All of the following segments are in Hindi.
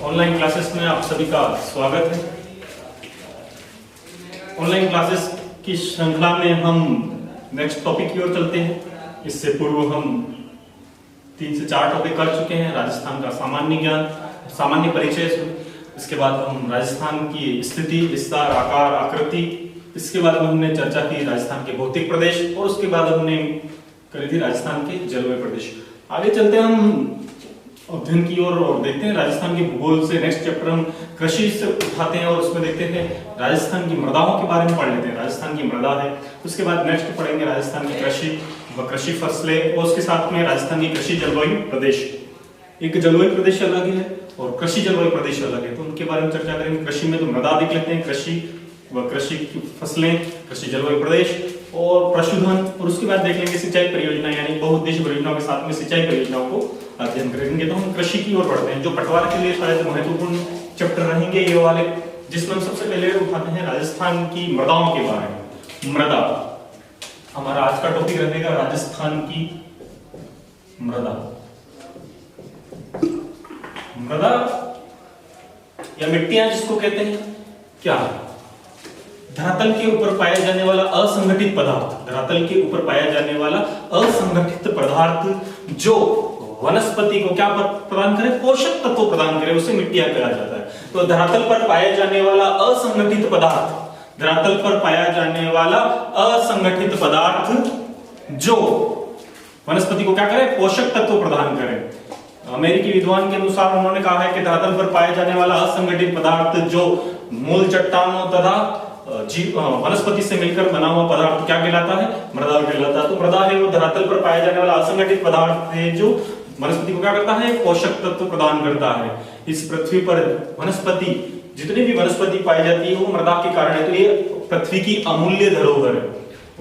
ऑनलाइन क्लासेस में आप सभी का स्वागत है। ऑनलाइन क्लासेस की श्रृंखला में हम नेक्स्ट टॉपिक की ओर चलते हैं। इससे पूर्व हम 3 से 4 टॉपिक कर चुके हैं। राजस्थान का सामान्य ज्ञान, सामान्य परिचय, इसके बाद हम राजस्थान की स्थिति, विस्तार, आकार, आकृति, इसके बाद हमने चर्चा की राजस्थान के भौतिक प्रदेश और उसके बाद हमने करी थी राजस्थान के जलवायु प्रदेश। आगे चलते हैं हम अध्ययन की ओर और देखते हैं राजस्थान के भूगोल से। नेक्स्ट चैप्टर हम कृषि से उठाते हैं और उसमें देखते हैं राजस्थान की मृदाओं के बारे में पढ़ लेते हैं। राजस्थान की मृदा है, उसके बाद नेक्स्ट पढ़ेंगे राजस्थान की कृषि व कृषि फसलें और उसके साथ में राजस्थान की कृषि जलवायु प्रदेश। एक जलवायु प्रदेश अलग है और कृषि जलवायु प्रदेश अलग है, तो उनके बारे में चर्चा करेंगे। कृषि में तो मृदा देख लेते हैं, कृषि व कृषि की फसलें, कृषि जलवायु प्रदेश और पशुधन, और उसके बाद देख लेंगे सिंचाई परियोजना यानी बहुउद्देश्य परियोजनाओं के साथ में सिंचाई परियोजनाओं को अध्ययन करेंगे। तो हम कृषि की ओर बढ़ते हैं, जो पटवार के लिए शायद महत्वपूर्ण चैप्टर रहेंगे ये वाले, जिसमें हम सबसे पहले उठाते हैं राजस्थान की मृदाओं के बारे में। मृदा हमारा आज का टॉपिक रहेगा, राजस्थान की मृदा। मृदा या मिट्टियां जिसको कहते हैं, क्या है? धरातल के ऊपर पाया जाने वाला असंगठित पदार्थ, धरातल के ऊपर पाया जाने वाला असंगठित पदार्थ जो वनस्पति को क्या प्रदान करे? पोषक तत्व प्रदान करे, उसे मिट्टियां कहा जाता है। तो धरातल पर पाया जाने वाला असंगठित पदार्थ, धरातल पर पाया जाने वाला असंगठित पदार्थ जो वनस्पति को क्या करे? पोषक तत्व प्रदान करे। अमेरिकी विद्वान के अनुसार उन्होंने कहा है कि धरातल पर पाया जाने वाला असंगठित पदार्थ जो मूल चट्टानों तथा वनस्पति से मिलकर बना हुआ पदार्थ क्या कहलाता है? मृदा कहलाता है। तो मृदा है वो धरातल पर पाया जाने वाला असंगठित पदार्थ है जो वनस्पति को क्या करता है? पोषक तत्व प्रदान करता है। इस पृथ्वी पर वनस्पति, जितनी भी वनस्पति पाई जाती है वो मृदा के कारण है। तो ये पृथ्वी की अमूल्य धरोहर है।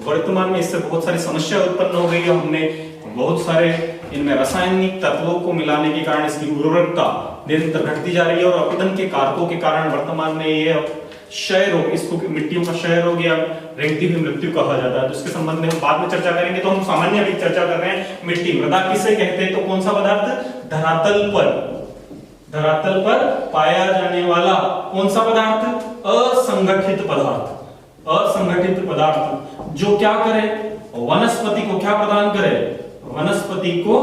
वर्तमान में इससे बहुत सारी समस्या उत्पन्न हो गई है। हमने बहुत सारे इनमें रासायनिक तत्वों को मिलाने के कारण इसकी उर्वरकता निरंतर घटती जा रही है और अपघटन के कारकों के कारण वर्तमान में ये क्षय रोग, इसको मिट्टियों का क्षय रोग या रेंगती हुई मृत्यु कहा जाता है। तो इसके संबंध में हम बाद में चर्चा करेंगे। तो हम सामान्य अभी चर्चा कर रहे हैं मिट्टी। मृदा किसे कहते हैं? तो कौन सा पदार्थ? धरातल पर पाया जाने वाला कौन सा पदार्थ? असंगठित पदार्थ। असंगठित पदार्थ जो क्या करे? वनस्पति को क्या प्रदान करे? वनस्पति को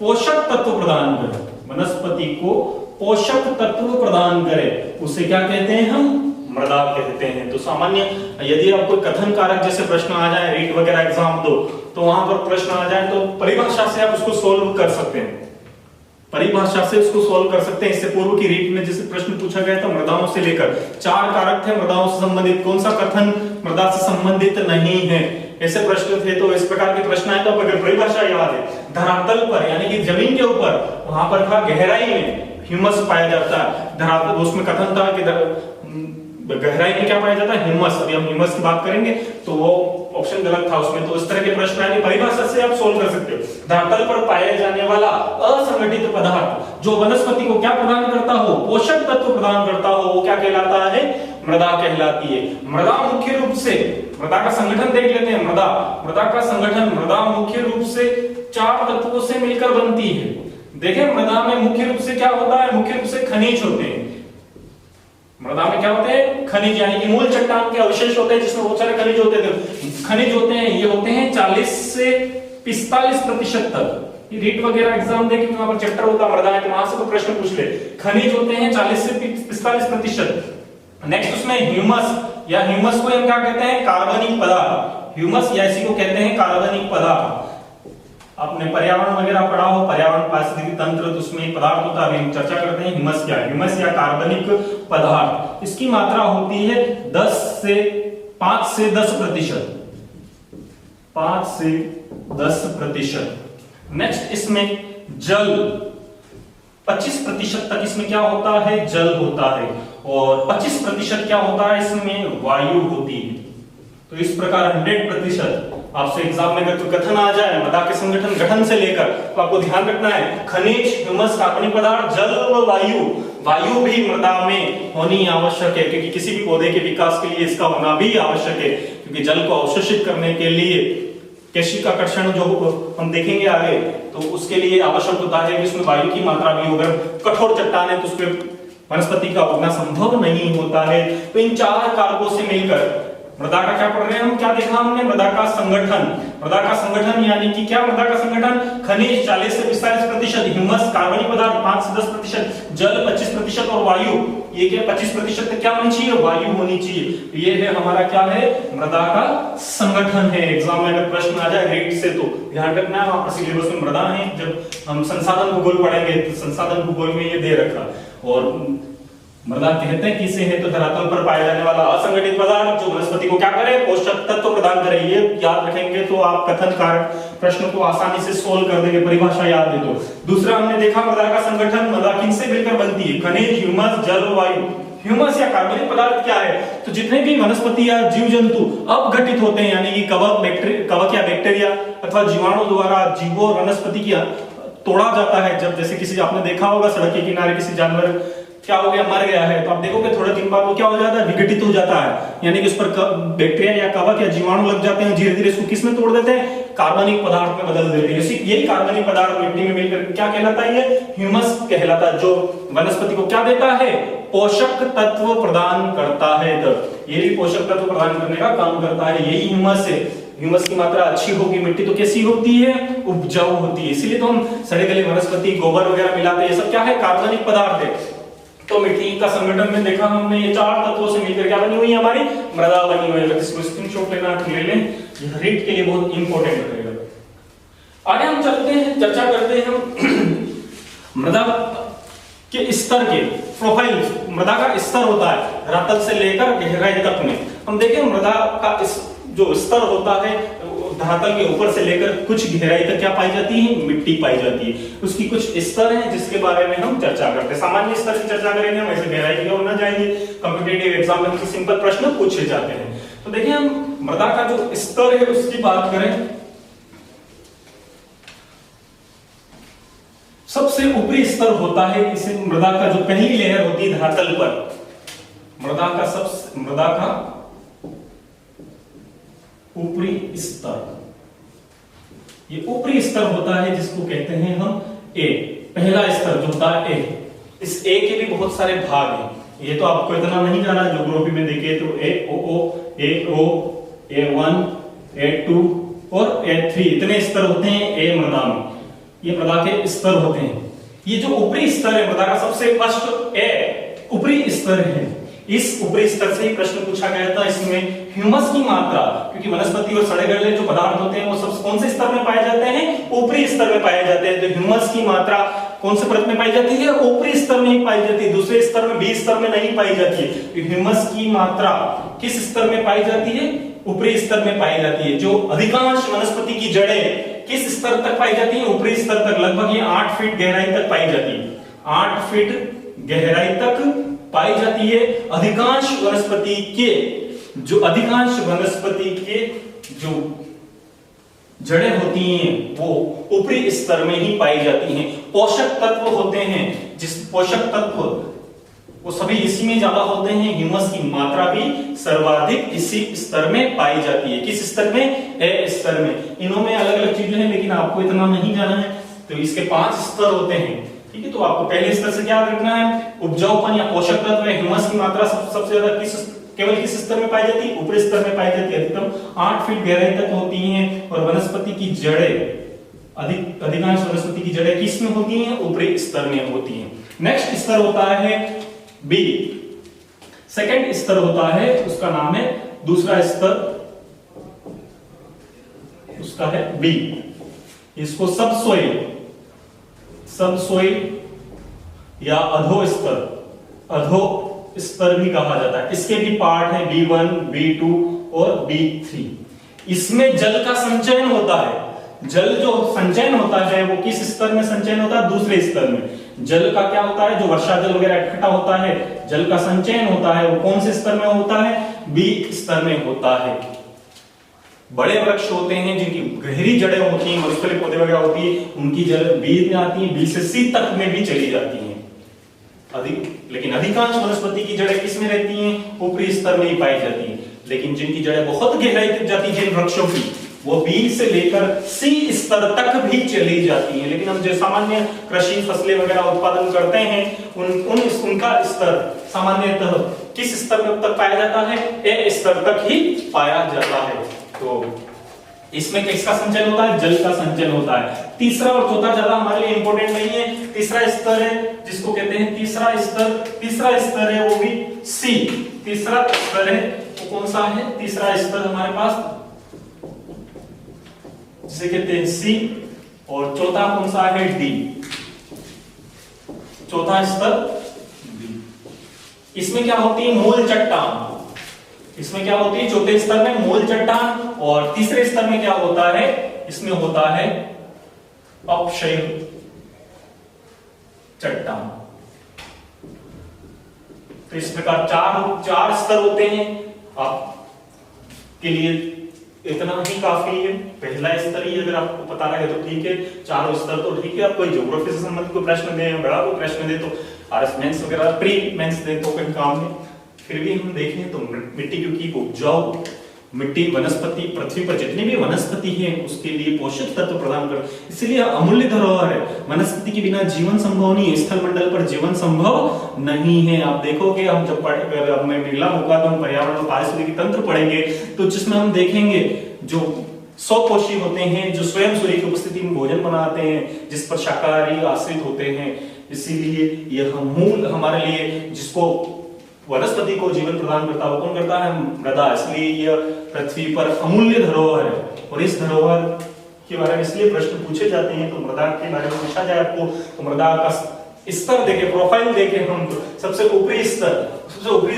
पोषक तत्व प्रदान करे। वनस्पति को पोषक तत्व प्रदान करे, उसे क्या कहते हैं? हम मृदा कहते हैं। तो सामान्य यदि आप कोई कथन कारक जैसे प्रश्न आ जाए, रीट वगैरह एग्जाम दो, तो वहां पर प्रश्न आ जाए तो परिभाषा से आप उसको सोल्व कर सकते हैं। परिभाषा से उसको सोल्व कर सकते हैं। इससे पूर्व की रीट में जैसे प्रश्न पूछा गया था मृदाओं से लेकर 4 कारक थे मृदाओं से संबंधित, कौन सा कथन मृदा से संबंधित नहीं है, ऐसे प्रश्न थे। तो इस प्रकार के प्रश्न आए तो अगर परिभाषा याद है, धरातल पर यानी कि जमीन के ऊपर, वहां पर था गहराई में ह्यूमस पाया जाता है। धरातल, उसमें कथन था कि गहराई में क्या पाया जाता है? ह्यूमस। अभी हम ह्यूमस की बात करेंगे तो वो ऑप्शन गलत था उसमें। तो इस तरह के प्रश्न आए, परिभाषा से आप सोल्व कर सकते हो। धरातल पर पाया जाने वाला असंगठित पदार्थ जो वनस्पति को क्या प्रदान करता हो? पोषक तत्व प्रदान करता हो, वो क्या कहलाता है? मृदा कहलाती है। मृदा मुख्य रूप से, मृदा का संगठन देख लेते हैं। मृदा का संगठन, मृदा मुख्य रूप से 4 तत्वों से मिलकर बनती है। देखें मृदा में मुख्य रूप से क्या होता है? मुख्य रूप से खनिज होते हैं। मृदा में क्या होते हैं? खनिज, यानी कि मूल चट्टान के अवशेष होते हैं जिसमें बहुत सारे खनिज होते हैं। खनिज होते हैं, ये होते हैं 40 से 45% तक। ये रीट वगैरह एग्जाम देखेंगे, वहां पर चैप्टर होता है मृदा है, तो वहां से कोई प्रश्न पूछ ले। खनिज होते हैं 40 से 45%। नेक्स्ट उसमें ह्यूमस, या ह्यूमस को हम क्या कहते हैं? कार्बनिक पदार्थ। ह्यूमस या इसी को कहते हैं कार्बनिक पदार्थ। आपने पर्यावरण वगैरह पढ़ा हो, पर्यावरण पारिस्थितिकी तंत्र, तो उसमें एक पदार्थ होता है। अभी हम चर्चा करते हैं ह्यूमस क्या है। ह्यूमस या कार्बनिक पदार्थ, इसकी मात्रा होती है 5 से 10%। 5 से 10%। नेक्स्ट इसमें जल, 25% तक इसमें क्या होता है? जल होता है। और 25% क्या होता है? इसमें वायु होती है। तो इस प्रकार 100% आपसे एग्जाम में अगर कोई कथन आ जाए मृदा के संगठन गठन से लेकर, तो आपको ध्यान रखना है खनिज, ह्यूमस, कार्बनिक पदार्थ, जल और वायु। वायु भी मृदा में होनी आवश्यक है, क्योंकि किसी भी पौधे के विकास के लिए इसका होना भी आवश्यक है। क्योंकि जल को अवशोषित करने के लिए केशिकाकर्षण जो हम देखेंगे आगे, तो उसके लिए आवश्यक होता है कि इसमें वायु की मात्रा भी हो। अगर कठोर चट्टान है तो उसमें वनस्पति का उगना संभव नहीं होता है। तो इन 4 कारकों से मिलकर मृदा का क्या पढ़ रहे हैं हम, क्या देखा हमने, मृदा का संगठन। मृदा का संगठन यानी कि क्या, मृदा का संगठन, खनिज 40 से 45%, ह्यूमस कार्बनिक पदार्थ 5 से 10%, जल 25% और वायु, ये क्या 25% तक क्या होनी चाहिए, वायु होनी चाहिए। ये है हमारा क्या है, मृदा का संगठन है। एग्जाम में अगर प्रश्न आ जाए रीड से तो ध्यान रखना है, आपका सिलेबस में मृदा है। जब हम संसाधन भूगोल पढ़ेंगे तो संसाधन भूगोल में ये दे रखा। और मृदा कहते हैं किसे है, तो धरातल पर पाए जाने वाला असंगठित पदार्थ जो वनस्पति को क्या करे, पोषक तत्व प्रदान करे। ये याद रखेंगे तो आप कथन कारक प्रश्न को आसानी से सोल्व कर देंगे, परिभाषा याद है तो। दूसरा हमने देखा मृदा का संगठन, मृदा किनसे मिलकर बनती है, खनिज, ह्यूमस, जल और वायु। ह्यूमस या कार्बनिक पदार्थ क्या है, तो जितने भी वनस्पति या जीव जंतु अपघटित होते हैं, यानी कि कवक या बैक्टीरिया अथवा जीवाणु द्वारा जीवों और वनस्पति की तोड़ा जाता है। जब जैसे किसी, आपने देखा होगा सड़क के किनारे किसी जानवर क्या हो गया, मर गया है, तो आप देखोगे थोड़े दिन बाद वो क्या हो जाता है, विघटित हो जाता है, यानी कि उस पर बैक्टीरिया या कवक या जीवाणु लग जाते हैं, धीरे धीरे इसको किस में तोड़ देते हैं, कार्बनिक पदार्थ में बदल देते हैं। यही कार्बनिक पदार्थ मिट्टी में मिलकर क्या कहलाता है, ये ह्यूमस कहलाता है, जो वनस्पति को क्या देता है, पोषक तत्व प्रदान करता है। तो ये भी पोषक तत्व प्रदान करने का काम करता है, यही ह्यूमस है। ह्यूमस की मात्रा अच्छी होगी, मिट्टी तो कैसी होती है, उपजाऊ होती है। इसलिए तो हम सड़े गले वनस्पति गोबर वगैरह मिलाते हैं, ये सब क्या है, कार्बनिक पदार्थ है। तो मिट्टी का संगठन में देखा हमने, ये 4 तत्वों से मिलकर क्या बनी हुई है, हमारी मृदा बनी हुई है। इसको स्क्रीनशॉट लेना ले लें, ये रीड के लिए बहुत इंपॉर्टेंट रहेगा। आगे हम चलते हैं, चर्चा करते हैं मृदा के स्तर के प्रोफाइल। मृदा का स्तर होता है धरातल से लेकर गहराई तक में। हम देखें मृदा का जो स्तर होता है, धरातल के ऊपर से लेकर कुछ गहराई तक क्या पाई जाती है, मिट्टी पाई जाती है। उसकी कुछ स्तर हैं जिसके बारे में हम चर्चा करते हैं। सामान्य स्तर की चर्चा करेंगे हम, ऐसे गहराई की ओर ना जाएंगे, कॉम्पिटिटिव एग्जाम में हमसे सिंपल प्रश्न पूछे जाते हैं। तो देखिए हम मृदा का जो स्तर है उसकी बात करें, सबसे ऊपरी स्तर होता है इसे मृदा का जो पहली लेयर होती है धरातल पर, मृदा का ऊपरी स्तर, ये ऊपरी स्तर होता है जिसको कहते हैं हम ए। पहला स्तर जो होता है ए, इस ए के भी बहुत सारे भाग हैं, ये तो आपको इतना नहीं जाना, ज्योग्राफी में देखे तो ए A1 A2 और A3 इतने स्तर होते हैं ए मृदा में, ये मृदा के स्तर होते हैं। ये जो ऊपरी स्तर है मृदा का सबसे फर्स्ट ए ऊपरी स्तर है। इस ऊपरी स्तर से ही प्रश्न पूछा गया था, इसमें ह्यूमस की मात्रा, क्योंकि वनस्पति और सड़े गले जो पदार्थ होते हैं वो सब कौन से स्तर में पाए जाते हैं, ऊपरी स्तर में पाए जाते हैं। तो ह्यूमस की मात्रा कौन से परत में पाई जाती है, ऊपरी स्तर में ही पाई जाती है, दूसरे स्तर में, बी स्तर में नहीं पाई जाती है। तो ह्यूमस की मात्रा किस स्तर में पाई जाती है, ऊपरी स्तर में पाई जाती है। जो अधिकांश वनस्पति की जड़ें किस स्तर तक पाई जाती है, ऊपरी स्तर तक, लगभग ये 8 फीट गहराई तक पाई जाती है, 8 फीट गहराई तक पाई जाती है। अधिकांश वनस्पति के जो जड़ें होती हैं वो ऊपरी स्तर में ही पाई जाती हैं। पोषक तत्व होते हैं, जिस पोषक तत्व वो सभी इसी में ज्यादा होते हैं। ह्यूमस की मात्रा भी सर्वाधिक इसी स्तर में पाई जाती है। किस स्तर में, ए स्तर में। इनों में अलग अलग चीजें हैं लेकिन आपको इतना नहीं जाना है। तो इसके 5 स्तर होते हैं, ठीक है। तो आपको पहले स्तर से क्या रखना है, उपजाऊपन या पोषक तत्व है, ह्यूमस की मात्रा सबसे ज्यादा केवल किस स्तर में पाई जाती है, ऊपरी स्तर में पाई जाती है। अधिकतम 8 फीट गहराई तक होती हैं। और वनस्पति की जड़ें, अधिकांश वनस्पति की जड़ें किस में होती हैं, ऊपरी स्तर में होती हैं। नेक्स्ट स्तर होता है बी, सेकंड स्तर होता है, उसका नाम है, दूसरा स्तर उसका है बी। इसको सबसोइल या अधो स्तर भी कहा जाता है। इसके भी पार्ट है B1, B2 और B3। इसमें जल का संचयन होता है। जल जो संचयन होता है वो किस स्तर में संचयन होता है, दूसरे स्तर में। जल का क्या होता है, जो वर्षा जल वगैरह इकट्ठा होता है, जल का संचयन होता है, वो कौन से स्तर में होता है, बी स्तर में होता है। बड़े वृक्ष होते हैं जिनकी गहरी जड़ें होती हैं, वनस्पति पौधे वगैरह होती है, उनकी जड़ बी में आती है, बी से सी तक में भी चली जाती हैं। लेकिन अधिकांश वनस्पति की जड़ें किस में रहती हैं, ऊपरी स्तर में ही पाई जाती हैं। लेकिन जिनकी जड़ें बहुत गहराई तक जाती है, जिन वृक्षों की, वो बी से लेकर सी स्तर तक भी चली जाती हैं, लेकिन हम जो सामान्य कृषि फसलें वगैरह उत्पादन करते हैं उनका स्तर सामान्यतः किस स्तर में तक पाया जाता है? ए स्तर तक ही पाया जाता है। तो इसमें किसका संचयन होता है? जल का संचयन होता है। तीसरा और चौथा ज्यादा हमारे लिए इंपॉर्टेंट नहीं है। तीसरा स्तर है जिसको कहते हैं तीसरा स्तर है वो भी सी। तीसरा स्तर है वो कौन सा है? तीसरा स्तर हमारे पास जिसे कहते हैं सी, और चौथा कौन सा है? डी। चौथा स्तर डी। इसमें क्या होती है? मूल चट्टान। इसमें क्या होती है? चौथे स्तर में मूल चट्टान, और तीसरे स्तर में क्या होता है? इसमें होता है अपक्षय चट्टान। तो इस प्रकार चार स्तर होते हैं। आपके लिए इतना ही काफी है। पहला स्तर ही अगर आपको पता लगे तो ठीक है, चारों स्तर तो ठीक है। आप कोई ज्योग्राफी से संबंधित कोई प्रश्न दे, बड़ा कोई प्रश्न दे तो आरएस मेंस वगैरह प्री मेंस दे तो कोई काम नहीं। फिर भी हम देखें तो मिट्टी क्योंकि उपजाऊ मिट्टी वनस्पति पृथ्वी पर जितनी भी वनस्पति है उसके लिए पोषक तत्व प्रदान कर, इसलिए अमूल्य धरोहर है। वनस्पति के बिना जीवन संभव नहीं है, स्थल मंडल पर जीवन संभव नहीं है। आप देखोगे हम जब पढ़ेंगे मिला होगा तो हम पर्यावरण और पारिस्थितिकी तंत्र पढ़ेंगे तो जिसमें हम देखेंगे जो स्वपोषी होते हैं, जो स्वयं सूर्य की उपस्थिति में भोजन बनाते हैं, जिस पर शाकाहारी आश्रित होते हैं, इसीलिए यह मूल हमारे लिए जिसको वनस्पति को जीवन प्रदान करता है वो कौन करता है? मृदा। इसलिए यह पृथ्वी पर अमूल्य धरोहर है। और इस धरोहर के बारे में इसलिए प्रश्न पूछे जाते हैं, तो मृदा के बारे में पूछा जाए आपको तो मृदा का स्तर देखे, प्रोफाइल देखे हम तो सबसे ऊपरी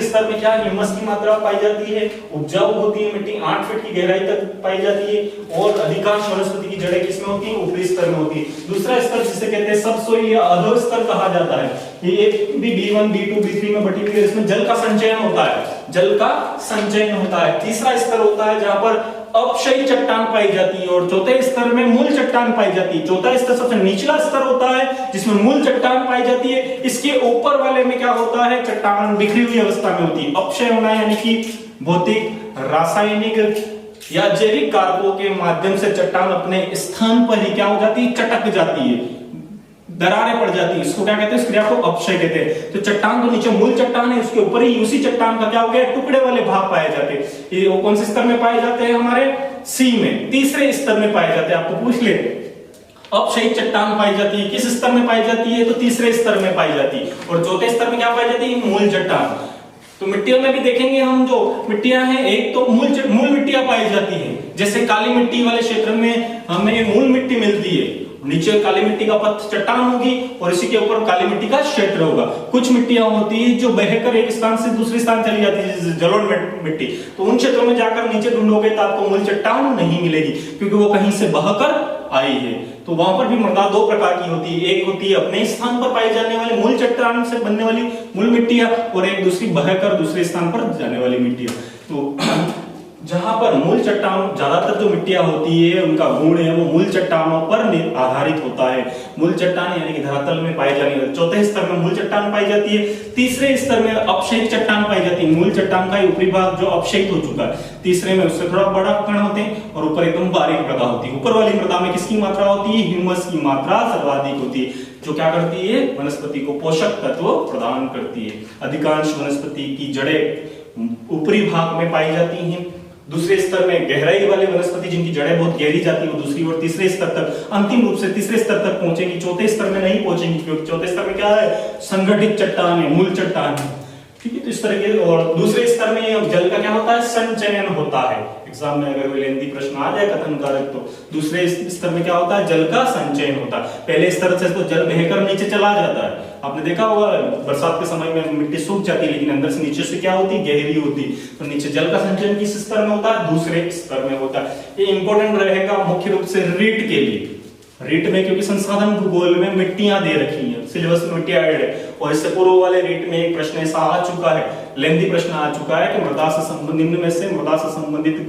स्तर में क्या ह्यूमस की मात्रा पाई जाती है, उपजाऊ होती है मिट्टी, 8 फीट की गहराई तक पाई जाती है, और अधिकांश वनस्पति की जड़ें किसमें होती है? ऊपरी स्तर में होती है। दूसरा स्तर जिसे कहते हैं सबसोइल या अधो स्तर कहा जाता है, ये भी B1 B2 B3 में बटी हुई है। इसमें जल का संचयन होता है। तीसरा स्तर होता है जहां पर अपक्षयी चट्टान पाई जाती है, और चौथे स्तर में मूल चट्टान पाई जाती है। चौथा स्तर सबसे निचला स्तर होता है जिसमें मूल चट्टान पाई जाती है। इसके ऊपर वाले में क्या होता है? चट्टान बिखरी हुई अवस्था में होती है। अपक्षय होना यानी कि भौतिक, रासायनिक या जैविक कारकों के माध्यम से चट्टान अपने स्थान पर ही क्या हो जाती है? चटक जाती है, दरारें पड़ जाती है। इसको क्या कहते हैं? इस क्रिया को अपक्षय कहते हैं। तो चट्टान तो नीचे मूल चट्टान है, उसके ऊपर ही उसी चट्टान का क्या हो गया? टुकड़े वाले भाग पाए जाते हैं। ये वो कौन से स्तर में पाए जाते हैं? हमारे सी में, तीसरे स्तर में पाए जाते हैं। आपको पूछ ले अपक्षयी चट्टान पाई जाती है, किस स्तर में पाई जाती है? तो तीसरे स्तर में पाई जाती है। और चौथे स्तर में क्या पाई जाती है? मूल चट्टान। तो मिट्टियों में भी देखेंगे हम, जो मिट्टियां हैं एक तो मूल मिट्टियां पाई जाती हैं, जैसे काली मिट्टी वाले क्षेत्र में हमें मूल मिट्टी मिलती है, नीचे काली मिट्टी का पथ चट्टान होगी और इसी के ऊपर काली मिट्टी का क्षेत्र होगा। कुछ मिट्टियां होती है जो बहकर एक स्थान से दूसरे स्थान चली जाती है, जैसे जलोढ़ मिट्टी, तो उन क्षेत्रों में जाकर नीचे ढूंढोगे तो आपको मूल चट्टान नहीं मिलेगी, क्योंकि वो कहीं से बहकर आई है। तो वहां पर भी मृदा दो प्रकार की होती है, एक होती है अपने स्थान पर पाई जाने वाली मूल चट्टान से बनने वाली मूल मिट्टियां, और एक दूसरी बहकर दूसरे स्थान पर जाने वाली मिट्टियां। तो जहां पर मूल चट्टान, ज्यादातर जो मिट्टियां होती है उनका गुण है वो मूल चट्टानों पर आधारित होता है। मूल चट्टान यानी कि धरातल में पाई जाने वाली, चौथे स्तर में मूल चट्टान पाई जाती है, तीसरे स्तर में अपक्षयित चट्टान पाई जाती है। मूल चट्टान का ऊपरी भाग जो अपक्षयित हो चुका है, तीसरे में उससे थोड़ा बड़ा कण होते हैं, और ऊपर एकदम बारीक मृदा होती है। ऊपर वाली मृदा में किसकी मात्रा होती है? ह्यूमस की मात्रा सर्वाधिक होती है, जो क्या करती है? वनस्पति को पोषक तत्व प्रदान करती है। अधिकांश वनस्पति की जड़ें ऊपरी भाग में पाई जाती हैं। दूसरे स्तर में गहराई वाले वनस्पति जिनकी जड़ें बहुत गहरी जाती है वो दूसरी और तीसरे स्तर तक, अंतिम रूप से तीसरे स्तर तक पहुंचेंगी, चौथे स्तर में नहीं पहुंचेंगी, क्योंकि चौथे स्तर में क्या है? संगठित चट्टान है, मूल चट्टान है। ठीक है, तो इस तरह के। और दूसरे स्तर में जल का क्या होता है? संचयन होता है। एग्जाम में अगर लेंदी प्रश्न आ जाए कथन कारक, तो दूसरे स्तर में क्या होता है? जल का संचयन होता है। पहले स्तर से तो जल बहकर नीचे चला जाता है। आपने देखा होगा बरसात के समय में मिट्टी सूख जाती है, लेकिन अंदर से नीचे से क्या होती है? गहरी होती। तो नीचे जल का संचयन किस स्तर में होता है? दूसरे स्तर में होता है। ये इंपॉर्टेंट रहेगा मुख्य रूप से रीट के लिए। रीट में क्योंकि संसाधन भूगोल में मिट्टियां दे रखी हैं, सिलेबस में मिट्टियां ऐड है, और इससे पूर्व वाले रीट में एक प्रश्न ऐसा आ चुका है, लेंदी प्रश्न आ चुका है कि मृदा से संबंधित, निम्न में से मृदा से संबंधित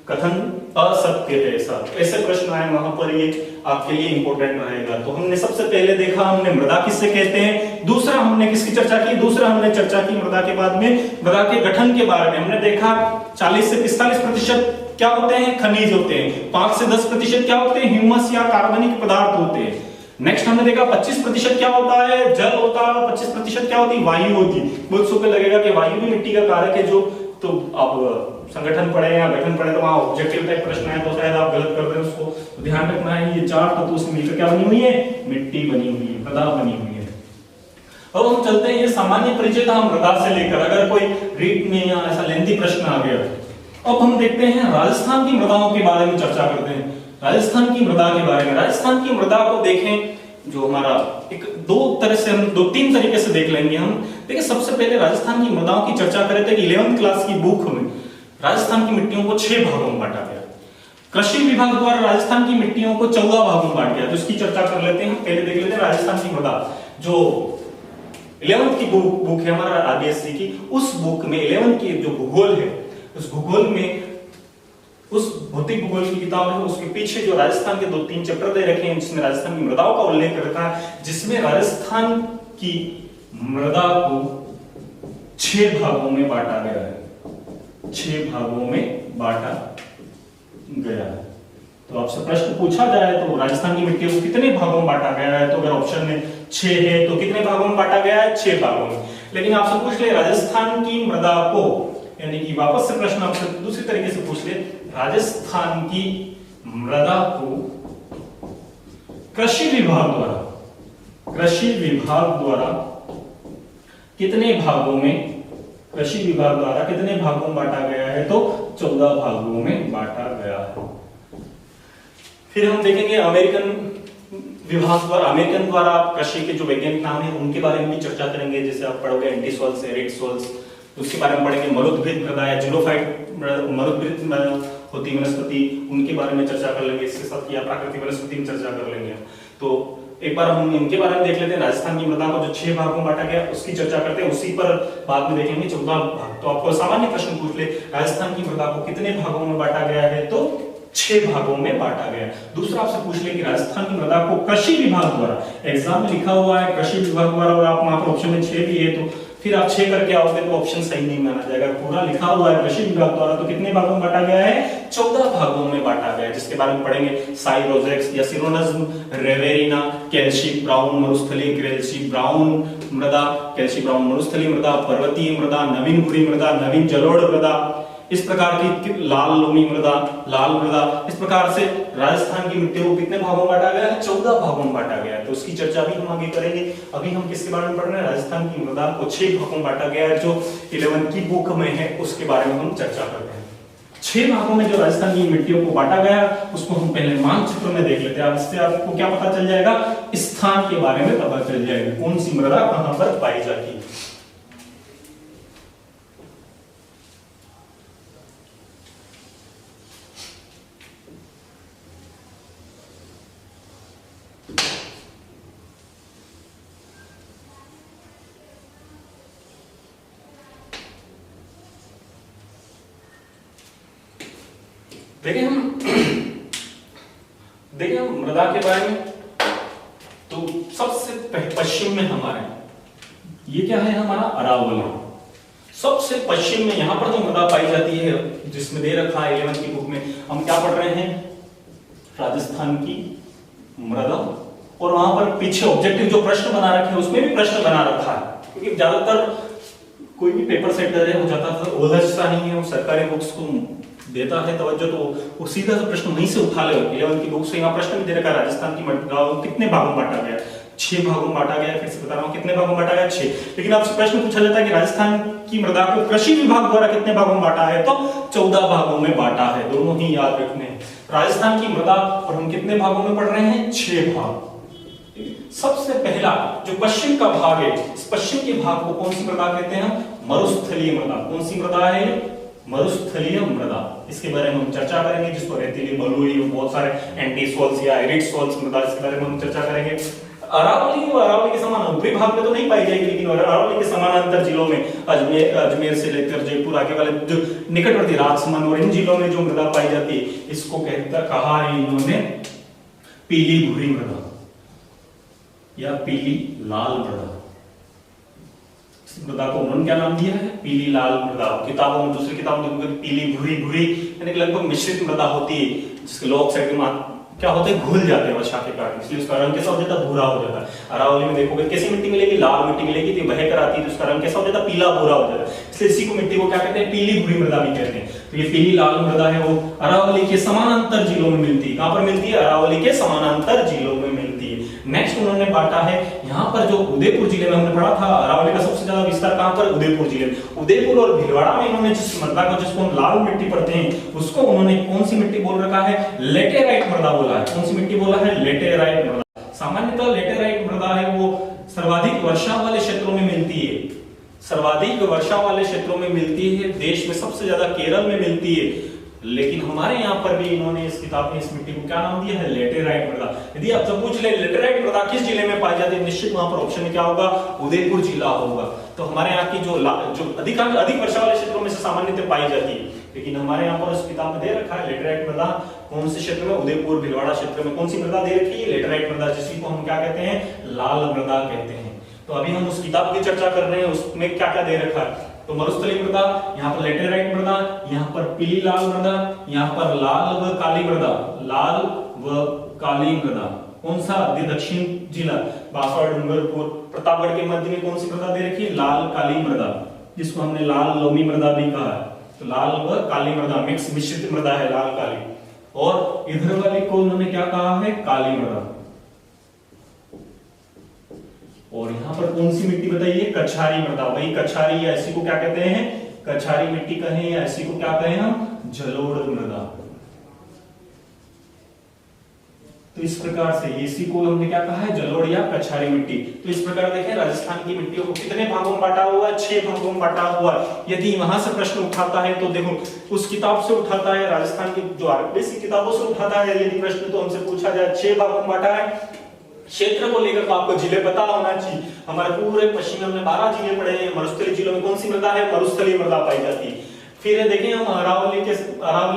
कथन असत्य है। ऐसे प्रश्न आए वहां पर, ये आपके लिए इंपॉर्टेंट रहेगा। तो हमने सबसे पहले देखा हमने मृदा किससे कहते हैं, दूसरा हमने किसकी चर्चा की? दूसरा हमने चर्चा की मृदा के बाद में मृदा के गठन के बारे में। हमने देखा 40 से 45% क्या होते हैं? खनिज होते हैं। 5 से 10% क्या होते हैं? ह्यूमस या कार्बनिक पदार्थ होते हैं। नेक्स्ट हमने देखा 25% क्या होता है? जल होता है। 25% क्या होती है? वायु होती है। बहुत सौ पे लगेगा कि वायु भी मिट्टी का कारक है। जो तो अब संगठन पढ़े या गठन पढ़े तो वहां ऑब्जेक्टिव टाइप प्रश्न है तो शायद आप गलत कर रहे हैं उसको, तो ध्यान रखना है ये 4 तत्वों से मिलकर क्या बनी हुई है? मिट्टी बनी हुई है, मृदा बनी हुई है। अब हम चलते हैं, ये सामान्य परिचय था मृदा से लेकर, अगर कोई रीट में या ऐसा लेंथी प्रश्न आ गया। अब हम देखते हैं राजस्थान की मृदाओं के बारे में चर्चा करते हैं। राजस्थान की मृदा के बारे में, राजस्थान की मृदा को देखें, जो हमारा एक दो तीन तरीके से देख लेंगे हम। देखिए सबसे पहले राजस्थान की मृदाओं की चर्चा करें तो 11th क्लास की बुक में राजस्थान की मिट्टियों को 6 भागों में बांटा गया। कृषि विभाग द्वारा राजस्थान की मिट्टियों को 14 भागों में बांट गया, तो इसकी चर्चा कर लेते हैं। पहले देख लेते हैं राजस्थान की मृदा, जो 11th की बुक है हमारा आरबीएससी की, उस बुक में 11th की जो भूगोल है, उस भूगोल में, उस भौतिक भूगोल की किताब है, उसके पीछे जो राजस्थान के 2-3 चैप्टर दे रखे हैं जिसमें राजस्थान की मृदाओं का उल्लेख करता है, जिसमें राजस्थान की मृदा को 6 भागों में बांटा गया है। 6 भागों में बांटा गया है। तो आपसे प्रश्न पूछा जाए तो राजस्थान की मिट्टी को कितने भागों में बांटा गया है, तो अगर ऑप्शन में 6 है तो कितने भागों में बांटा गया है? 6 भागों में। लेकिन आपसे पूछ ले राजस्थान की मृदा को, यानी कि वापस से प्रश्न आपसे दूसरी तरीके से पूछ ले, राजस्थान की मृदा को कृषि विभाग द्वारा कितने भागों में, कृषि विभाग द्वारा कितने भागों में बांटा गया है? तो 14 भागों में बांटा गया है। फिर हम देखेंगे अमेरिकन द्वारा कृषि के जो वैज्ञानिक नाम है उनके बारे में भी चर्चा करेंगे। जैसे आप पढ़ोगे एंटीसोल्स, एरिडसोल्स, उसके बारे में पढ़ेंगे। मरुद्भिद मृदा या जिलोफाइट मरुद्भिद होती वनस्पति, उनके बारे में चर्चा कर लेंगे। इसके साथ या प्राकृतिक वनस्पति में चर्चा कर लेंगे। तो एक बार हम इनके बारे में देख लेते हैं। राजस्थान की मृदा को जो 6 भागों में बांटा गया उसकी चर्चा करते हैं, उसी पर बाद में देखेंगे 14 भाग। तो आपको सामान्य प्रश्न पूछ ले, राजस्थान की मृदा को कितने भागों में बांटा गया है? तो 6 भागों में बांटा गया। दूसरा आपसे पूछ ले कि राजस्थान की मृदा को कृषि विभाग द्वारा, एग्जाम में लिखा हुआ है कृषि विभाग द्वारा और आप वहां पर ऑप्शन में 6 भी है, तो फिर आप 6 करके आओगे तो ऑप्शन सही नहीं माना जाएगा। पूरा लिखा हुआ है कृषि विभाग द्वारा, तो कितने भागों में बांटा गया है? 14 भागों में बांटा गया है, जिसके बारे में पढ़ेंगे। साइरोजेक्स या सिरोनज्म, रेवेरिना, कैल्शी ब्राउन मरुस्थलीय कैल्शी ब्राउन मृदा, कैल्शी ब्राउन मरुस्थलीय मृदा, पर्वतीय मृदा, नवीन भूरी मृदा, नवीन जलोढ़ मृदा, इस प्रकार की लाल लोमी मृदा, लाल मृदा। इस प्रकार से राजस्थान की मिट्टी को कितने भागों में बांटा गया है? 14 भागों में बांटा गया है। तो उसकी चर्चा भी हम आगे करेंगे। अभी हम किसके बारे में पढ़ रहे हैं? राजस्थान की मृदा को 6 भागों में बांटा गया है, जो 11th की बुक में है, उसके बारे में हम चर्चा करते हैं। 6 भागों में जो राजस्थान की मिट्टियों को बांटा गया उसको हम पहले मानचित्र में देख लेते हैं। इससे आपको क्या पता चल जाएगा? स्थान के बारे में पता चल जाएगा, कौन सी मृदा कहां पर पाई जाती है। देखिए हम मृदा के बारे में, तो सबसे पश्चिम में हमारे ये क्या है? हमारा अरावली। सबसे पश्चिम में यहां पर जो मृदा पाई जाती है, जिसमें दे रखा है 11th की बुक में, हम क्या पढ़ रहे हैं? राजस्थान की मृदा। और वहां पर पीछे ऑब्जेक्टिव जो प्रश्न बना रखे हैं उसमें भी प्रश्न बना रखा है, क्योंकि ज्यादातर कोई भी पेपर सेटर है वो ज्यादातर उलझता नहीं है, वो सरकारी बुक्स को देता है तवज्जो, तो वो सीधा सा प्रश्न वहीं से उठा ले। 11th की बुक से यहाँ प्रश्न भी दे रखा है, राजस्थान की मृदा कितने भागों में बांटा गया? 6 भागों में बांटा गया। फिर से बता रहा हूँ कितने भागों में बांटा गया? 6। लेकिन आपसे प्रश्न पूछा जाता है कि राजस्थान की मृदा को कृषि विभाग द्वारा कितने भागों में बांटा है? तो 14 भागों में बांटा है। दोनों ही याद रखने हैं। राजस्थान की मृदा और हम कितने भागों में पढ़ रहे हैं? 6 भाग। सबसे पहला जो पश्चिम का भाग है, इस पश्चिम के भाग को कौन सी मृदा कहते हैं? मरुस्थलीय मृदा। कौन सी मृदा है? मरुस्थलीय मृदा। इसके बारे में हम चर्चा करेंगे, जिसको रेतीली, बलुई, बहुत सारे एंटीसोल्स या एरिडसोल्स मृदा, इसके बारे में हम चर्चा करेंगे। अरावली के समान ऊपरी भाग में तो नहीं पाई जाएगी, लेकिन अरावली के समानांतर जिलों में अजमेर से लेकर जयपुर आगे वाले जो निकटवर्ती राजसमंद और इन जिलों में जो मृदा पाई जाती है, इसको कहा है इन्होंने पीली भूरी मृदा या पीली लाल मृदा। मृदा को उन्होंने क्या नाम दिया है? पीली लाल मृदा। किताबों में, दूसरी किताबों में पीली भूरी भूरी यानी लगभग मिश्रित मृदा होती है, जिसके लोग ऑक्साइड के क्या होते हैं, घुल जाते हैं वर्षा के कारण, इसलिए उसका रंग कैसा हो जाता है? भूरा हो जाता है। अरावली में देखोगे कैसी मिट्टी मिलेगी? लाल मिट्टी मिलेगी, तो बह कर आती है तो उसका रंग कैसा हो जाता है? पीला भूरा हो जाता है। इसलिए इसी को मिट्टी को क्या कहते हैं? पीली भूरी मृदा भी कहते हैं। तो ये पीली लाल मृदा है वो अरावली के समानांतर जिलों में मिलती है। कहां पर मिलती है? अरावली के समानांतर जिलों में मिलती है। नेक्स्ट उन्होंने बांटा है यहाँ पर जो उदयपुर जिले में हमने पढ़ा था, अरावली का सबसे ज्यादा विस्तार कहां पर? उदयपुर जिले में। उदयपुर और भीलवाड़ा में इन्होंने जिस मृदा को, जिसको हम लाल मिट्टी पढ़ते हैं, उसको उन्होंने कौन सी मिट्टी बोल रखा है? लेटेराइट मृदा बोला है। कौन सी मिट्टी बोला है? लेटेराइट मृदा। सामान्यतः लेटेराइट मृदा है वो सर्वाधिक वर्षा वाले क्षेत्रों में मिलती है, सर्वाधिक वर्षा वाले क्षेत्रों में मिलती है, देश में सबसे ज्यादा केरल में मिलती है। लेकिन हमारे यहाँ पर भी इन्होंने इस किताब में इस मिट्टी को क्या नाम दिया है? लेटेराइट मृदा। यदि आप जब पूछ ले लेटेराइट मृदा किस जिले में पाई जाती है, निश्चित वहां पर ऑप्शन में क्या होगा? उदयपुर जिला होगा। तो हमारे यहाँ की जो अधिक वर्षा वाले क्षेत्रों में से सामान्यतः पाई जाती है, लेकिन हमारे यहाँ पर इस किताब में दे रखा है लेटेराइट मृदा कौन से क्षेत्र में? उदयपुर भीलवाड़ा क्षेत्र में। कौन सी मृदा दे रखी है? लेटेराइट मृदा, जिसी को हम क्या कहते हैं? लाल मृदा कहते हैं। तो अभी हम उस किताब की चर्चा कर रहे हैं, उसमें क्या क्या दे रखा है? तो मरुस्थलीय मृदा, यहाँ पर लेटेराइट मृदा, यहाँ पर पीली लाल मृदा, यहाँ पर लाल व काली मृदा, लाल व काली मृदा। कौन सा? दक्षिण जिला बांसवाड़ा, डूंगरपुर, प्रतापगढ़ के मध्य में कौन सी मृदा दे रखी है? लाल काली मृदा, जिसको हमने लाल लोमी मृदा भी कहा है। तो लाल व काली मृदा मिक्स मिश्रित मृदा है, लाल काली। और इधर वाली को उन्होंने क्या कहा है? काली मृदा। और यहाँ पर कौन सी मिट्टी बताइए? कछारी मृदा। वही कछारी या ऐसी को क्या कहते हैं? कछारी मिट्टी कहें या ऐसी को क्या कहें हम? जलोढ़ मृदा। तो इस प्रकार से इसी को हमने क्या कहा है? जलोढ़ या कछारी मिट्टी। तो इस प्रकार देखें राजस्थान की मिट्टियों को कितने भागों में बांटा हुआ है? 6 भागों में बांटा हुआ है। यदि वहां से प्रश्न उठाता है तो देखो उस किताब से उठाता है, राजस्थान की जो आरबीएससी किताबों से उठाता है यदि प्रश्न, तो हमसे पूछा जाए 6 भागों में बांटा है। क्षेत्र को लेकर तो आपको जिले पता होना चाहिए। हमारे पूरे पश्चिम में हमने 12 जिले पढ़े हैं। मरुस्थलीय जिलों में कौन सी मृदा है? मरुस्थलीय मृदा पाई जाती है। फिर देखें हम अरावली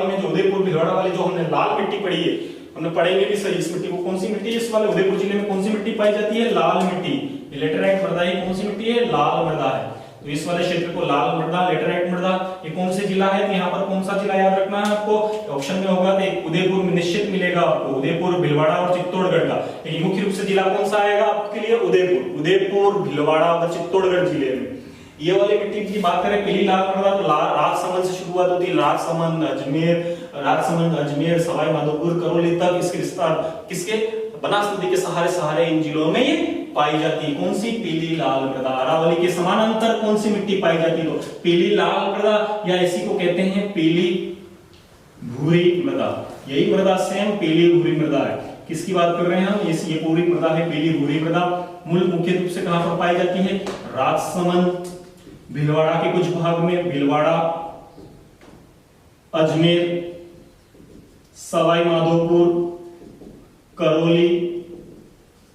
में जो उदयपुर भीलवाड़ा वाली जो हमने लाल मिट्टी पढ़ी है, हमने पढ़ेंगे भी सही इस मिट्टी को। कौन सी मिट्टी है? इस वाले उदयपुर जिले में कौन सी मिट्टी पाई जाती है? लाल मिट्टी। लेटेराइट मृदा ही कौन सी मिट्टी है? लाल मृदा है। तो इस वाले क्षेत्र को लाल मृदा, लेटेराइट मृदा। ये कौन से जिला है? तो यहाँ पर कौन सा जिला याद रखना है आपको? ऑप्शन में होगा तो उदयपुर में निश्चित मिलेगा आपको, उदयपुर, भीलवाड़ा और चित्तौड़गढ़ का। लेकिन मुख्य रूप से जिला कौन सा आएगा आपके लिए? उदयपुर, उदयपुर, भीलवाड़ा और चित्तौड़गढ़ जिले में। ये वाली मिट्टी की बात करें पीली लाल मृदा, तो राजसमंद से शुरुआत होती है। राजसमंद, अजमेर, सवाई माधोपुर, करौली तक इसके विस्तार किसके? बनास नदी के सहारे इन जिलों में ये पाई जाती है। कौन सी? पीली लाल मृदा। अरावली के समानांतर कौन सी मिट्टी पाई जाती है? तो पीली लाल मृदा, या इसी को कहते हैं पीली भूरी मृदा। यही मृदा सेम पीली भूरी मृदा है। किसकी बात कर रहे हैं हम? ये पूरी मृदा है पीली भूरी मृदा। मूल मुख्य रूप से कहां पर पाई जाती है? राजसमंद, भीलवाड़ा के कुछ भाग में, भीलवाड़ा, अजमेर, सवाई माधोपुर, करौली,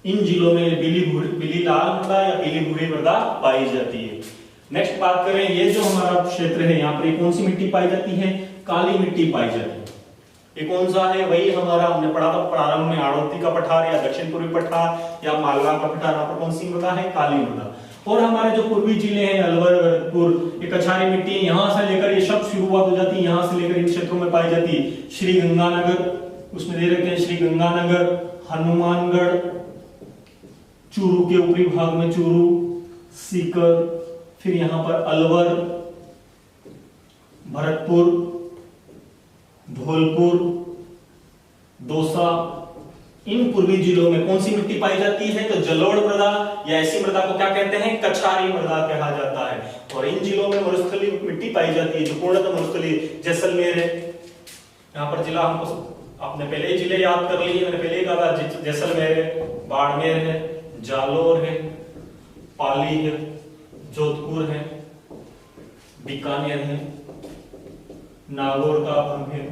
इन जिलों में पीली लाल मृदा या पीली भूरी मृदा पाई जाती है। नेक्स्ट बात करें, ये जो हमारा क्षेत्र है यहाँ पर कौन सी मिट्टी पाई जाती है? काली मिट्टी पाई जाती है। ये कौन सा है? वही हमारा हमने पढ़ा था प्रारंभ में, आड़ोती का पठार या दक्षिण पूर्वी पठार या मालवा का पठार। यहाँ पर कौन सी मृदा है? काली मृदा। और हमारे जो पूर्वी जिले हैं, अलवर, भरतपुर, ये कछारी मिट्टी है। यहाँ से लेकर ये सब शुरुआत हो जाती है, यहाँ से लेकर इन क्षेत्रों में पाई जाती है। श्री गंगानगर, उसमें दे रखे हैं श्री गंगानगर, हनुमानगढ़, चूरू के ऊपरी भाग में चूरू, सीकर, फिर यहाँ पर अलवर, भरतपुर, धौलपुर, दौसा, इन पूर्वी जिलों में कौन सी मिट्टी पाई जाती है? तो जलोढ़ मृदा या ऐसी मृदा को क्या कहते हैं? कछारी मृदा कहा जाता है। और इन जिलों में मरुस्थलीय मिट्टी पाई जाती है, जो पूर्णतः मरुस्थलीय। जैसलमेर है, यहाँ पर जिला हमको आपने पहले ही जिले याद कर लिए, मैंने पहले ही कहा था। जैसलमेर है, बाड़मेर है, जालोर है, पाली है, जोधपुर है, बीकानेर है, नागौर का भाग है।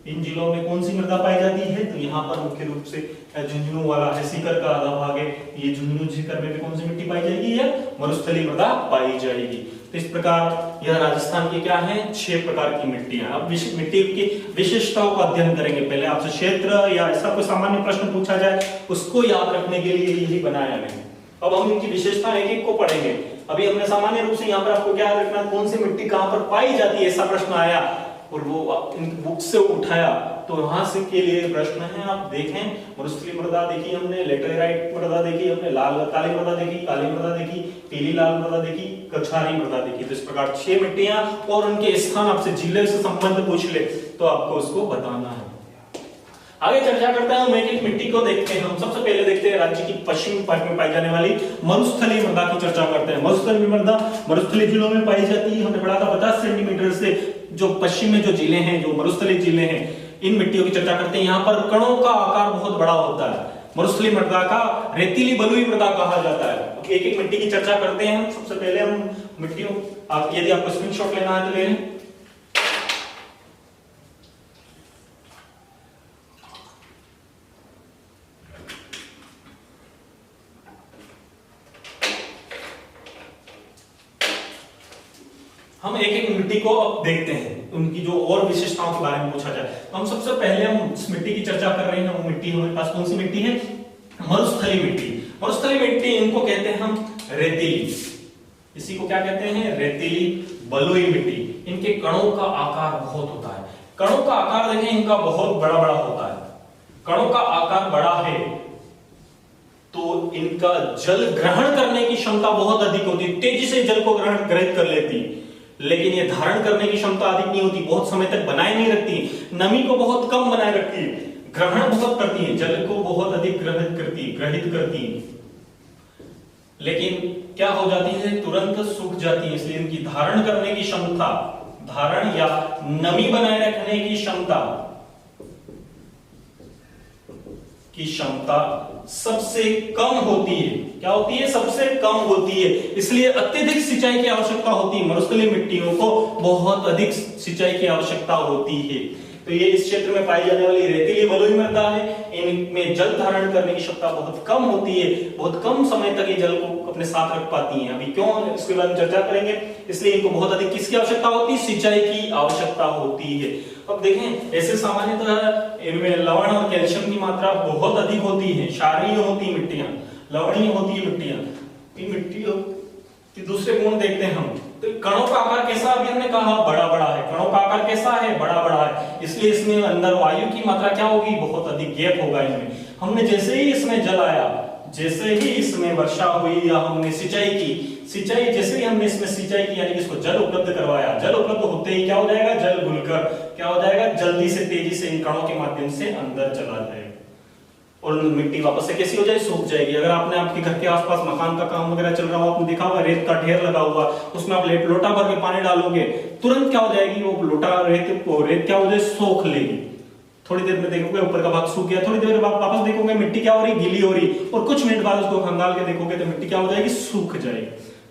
इन जिलों में कौन सी मृदा पाई जाती है? तो यहाँ पर मुख्य रूप से झुंझुनू वाला है, सीकर का आधा भाग है। ये झुंझुनू सीकर में भी कौन सी मिट्टी पाई जाएगी? या मरुस्थलीय मृदा पाई जाएगी। तो इस प्रकार यह राजस्थान की क्या है? 6 प्रकार की मिट्टियां। अब मिट्टी की विशेषताओं का अध्ययन करेंगे। पहले आपसे क्षेत्र या ऐसा कोई सामान्य प्रश्न पूछा जाए उसको याद रखने के लिए यही बनाया मैंने। अब हम इनकी विशेषता एक एक को पढ़ेंगे। अभी हमने सामान्य रूप से यहाँ पर आपको क्या याद रखना, कौन सी मिट्टी कहाँ पर पाई जाती है, ऐसा प्रश्न आया और वो इन बुक से उठाया, तो वहां से के लिए प्रश्न है। आप देखें, मरुस्थलीय मृदा देखी हमने, लेटेराइट मृदा देखी हमने, लाल काली मृदा देखी, काली मृदा देखी, पीली लाल मृदा देखी, कछारी मृदा देखी। तो इस प्रकार 6 मिट्टियां और उनके स्थान आपसे जिले से संबंध पूछ ले तो आपको उसको बताना है। आगे चर्चा करते हैं, हम एक एक मिट्टी को देखते हैं। हम सबसे पहले देखते हैं राज्य की पश्चिमी भाग में पाई जाने वाली मरुस्थलीय मृदा की चर्चा करते हैं। मरुस्थलीय मृदा मरुस्थलीय जिलों में पाई जाती है। हमने पढ़ा था 50 सेंटीमीटर से जो पश्चिम में जो जिले हैं, जो मरुस्थलीय जिले हैं, इन मिट्टियों की चर्चा करते हैं। यहाँ पर कणों का आकार बहुत बड़ा होता है। मरुस्थलीय मृदा का रेतीली बलुई मृदा कहा जाता है। एक एक मिट्टी की चर्चा करते हैं। सबसे पहले हम मिट्टियों, यदि आपको स्क्रीनशॉट लेना है तो ले लें। हम एक एक मिट्टी को अब देखते हैं, उनकी जो और विशेषताओं के बारे में पूछा जाए तो हम सबसे पहले हम इस मिट्टी की चर्चा कर रहे हैं। वो मिट्टी हमारे पास कौन सी मिट्टी है? मरुस्थलीय मिट्टी। मरुस्थलीय मिट्टी, इनको कहते हैं हम रेतीली। इसी को क्या कहते हैं? रेतीली बलुई मिट्टी। इनके कणों का आकार बहुत होता है। कणों का आकार देखें, इनका बहुत बड़ा बड़ा होता है। कणों का आकार बड़ा है तो इनका जल ग्रहण करने की क्षमता बहुत अधिक होती है, तेजी से जल को ग्रहित कर लेती है। लेकिन ये धारण करने की क्षमता अधिक नहीं होती, बहुत समय तक बनाए नहीं रखती, नमी को बहुत कम बनाए रखती है, ग्रहण बहुत करती है, जल को बहुत अधिक ग्रहित करती है। लेकिन क्या हो जाती है? तुरंत सूख जाती है। इसलिए इनकी धारण करने की क्षमता, धारण या नमी बनाए रखने की क्षमता सबसे कम होती है। क्या होती है? सबसे कम होती है। इसलिए अत्यधिक सिंचाई की आवश्यकता होती है। मरुस्थलीय मिट्टियों को बहुत अधिक सिंचाई की आवश्यकता होती है। तो ये इस क्षेत्र में पाई जाने वाली रेतीली बलुई मृदा है। इनमें जल धारण करने की क्षमता बहुत कम होती है, बहुत कम समय तक ये जल को अपने साथ रख पाती हैं। अभी क्यों, इसके बारे में चर्चा करेंगे। इसलिए इनको बहुत अधिक किसकी आवश्यकता होती है? सिंचाई की आवश्यकता होती है। अब देखें, ऐसे सामान्यतः इनमें लवण और कैल्शियम की मात्रा बहुत अधिक होती है, क्षारीय होती है मिट्टियां, लवणीय होती है मिट्टियां। इन मिट्टियों के दूसरे गुण देखते हैं हम। तो कणों का आकार कैसा? अभी हमने कहा बड़ा बड़ा है। कणों का आकार कैसा है? बड़ा बड़ा है। इसलिए इसमें अंदर वायु की मात्रा क्या होगी? बहुत अधिक गैप होगा इनमें। हमने जैसे ही इसमें जल आया, जैसे ही इसमें वर्षा हुई या हमने सिंचाई की, जैसे ही हमने इसमें सिंचाई की यानी कि इसको जल उपलब्ध करवाया, जल उपलब्ध होते ही क्या हो जाएगा? जल घुलकर क्या हो जाएगा? जल्दी से, तेजी से इन कणों के माध्यम से अंदर चला जाएगा और मिट्टी वापस से कैसी हो जाए? सूख जाएगी। अगर आपने आपके घर के आसपास मकान का काम वगैरह चल रहा हो, आपने देखा होगा रेत का ढेर लगा हुआ, उसमें आप लोटा भर के पानी डालोगे, तुरंत क्या हो जाएगी? वो लोटा रेत क्या हो जाए? सोख लेगी। थोड़ी देर में देखोगे ऊपर का भाग सूख गया, थोड़ी देर बाद वापस देखोगे मिट्टी क्या हो रही? गीली हो रही, और कुछ मिनट बाद उसको खंगाल के देखोगे तो मिट्टी क्या हो जाएगी? सूख जाएगी।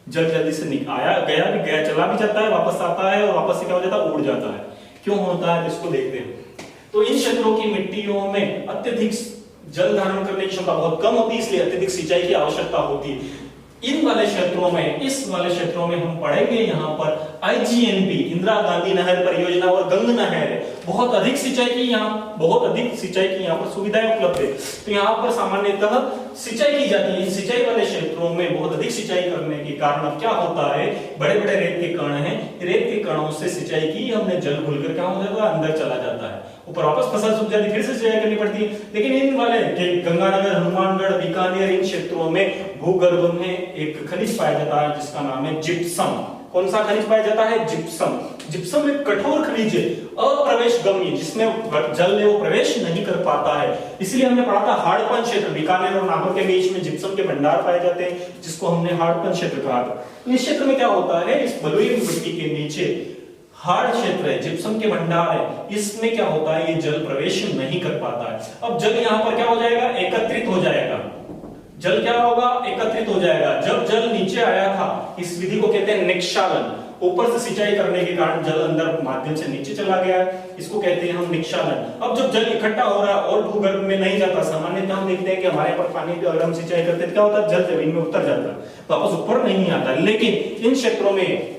जल जल्दी से आया गया चला भी जाता है, वापस आता है और वापस से क्या हो जाता है? उड़ जाता है। क्यों होता है? इसको देखते हैं। तो इन क्षेत्रों की मिट्टियों में अत्यधिक जल धारण करने की क्षमता बहुत कम होती है, इसलिए अत्यधिक सिंचाई की आवश्यकता होती है। इन वाले क्षेत्रों में, इस वाले क्षेत्रों में हम पढ़ेंगे यहाँ पर IGNP, इंदिरा गांधी नहर परियोजना और गंग नहर, बहुत अधिक सिंचाई की यहाँ पर सुविधाएं उपलब्ध है। तो यहाँ पर सामान्यतः सिंचाई की जाती है। सिंचाई वाले क्षेत्रों में बहुत अधिक सिंचाई करने के कारण अब क्या होता है? बड़े बड़े रेत के कण हैं, रेत के कणों से सिंचाई की हमने, जल घुलकर क्या हो जाता है? अंदर चला जाता है, ऊपर वापस फसल सूख जाती है, फिर से सिंचाई करनी पड़ती है। लेकिन इन वाले गंगानगर, हनुमानगढ़, बीकानेर, इन क्षेत्रों में भूगर्भ में एक खनिज पाया जाता है जिसका नाम है जिप्सम। कौन सा खनिज पाया जाता है? जिप्सम। जिप्सम एक कठोर खनिज है, अप्रवेश गम्य, जिसमें जल में वो प्रवेश नहीं कर पाता है। इसलिए हमने पढ़ा था हाड़पन क्षेत्र, बीकानेर और नागौर के बीच में जिप्सम के भंडार पाए जाते हैं, जिसको हमने हाड़पन क्षेत्र कहा था। तो इस क्षेत्र में क्या होता है? इस बलुई मिट्टी के नीचे हार्ड क्षेत्र है, जिप्सम के भंडार है, इसमें क्या होता है? ये जल प्रवेश नहीं कर पाता है। अब जल यहाँ पर क्या हो जाएगा? एकत्रित हो जाएगा। जल क्या होगा? एकत्रित हो जाएगा। जब जल नीचे आया था, इस विधि को कहते हैं निक्षालन। ऊपर से सिंचाई करने के कारण जल अंदर माध्यम से नीचे चला गया, इसको कहते हैं हम निक्षालन। अब जब जल इकट्ठा हो रहा है और भूगर्भ में नहीं जाता, सामान्यतः हम देखते हैं कि हमारे पर पानी अगर हम सिंचाई करते हैं क्या होता है? जल जमीन में उतर जाता है, वापस ऊपर नहीं आता। लेकिन इन क्षेत्रों में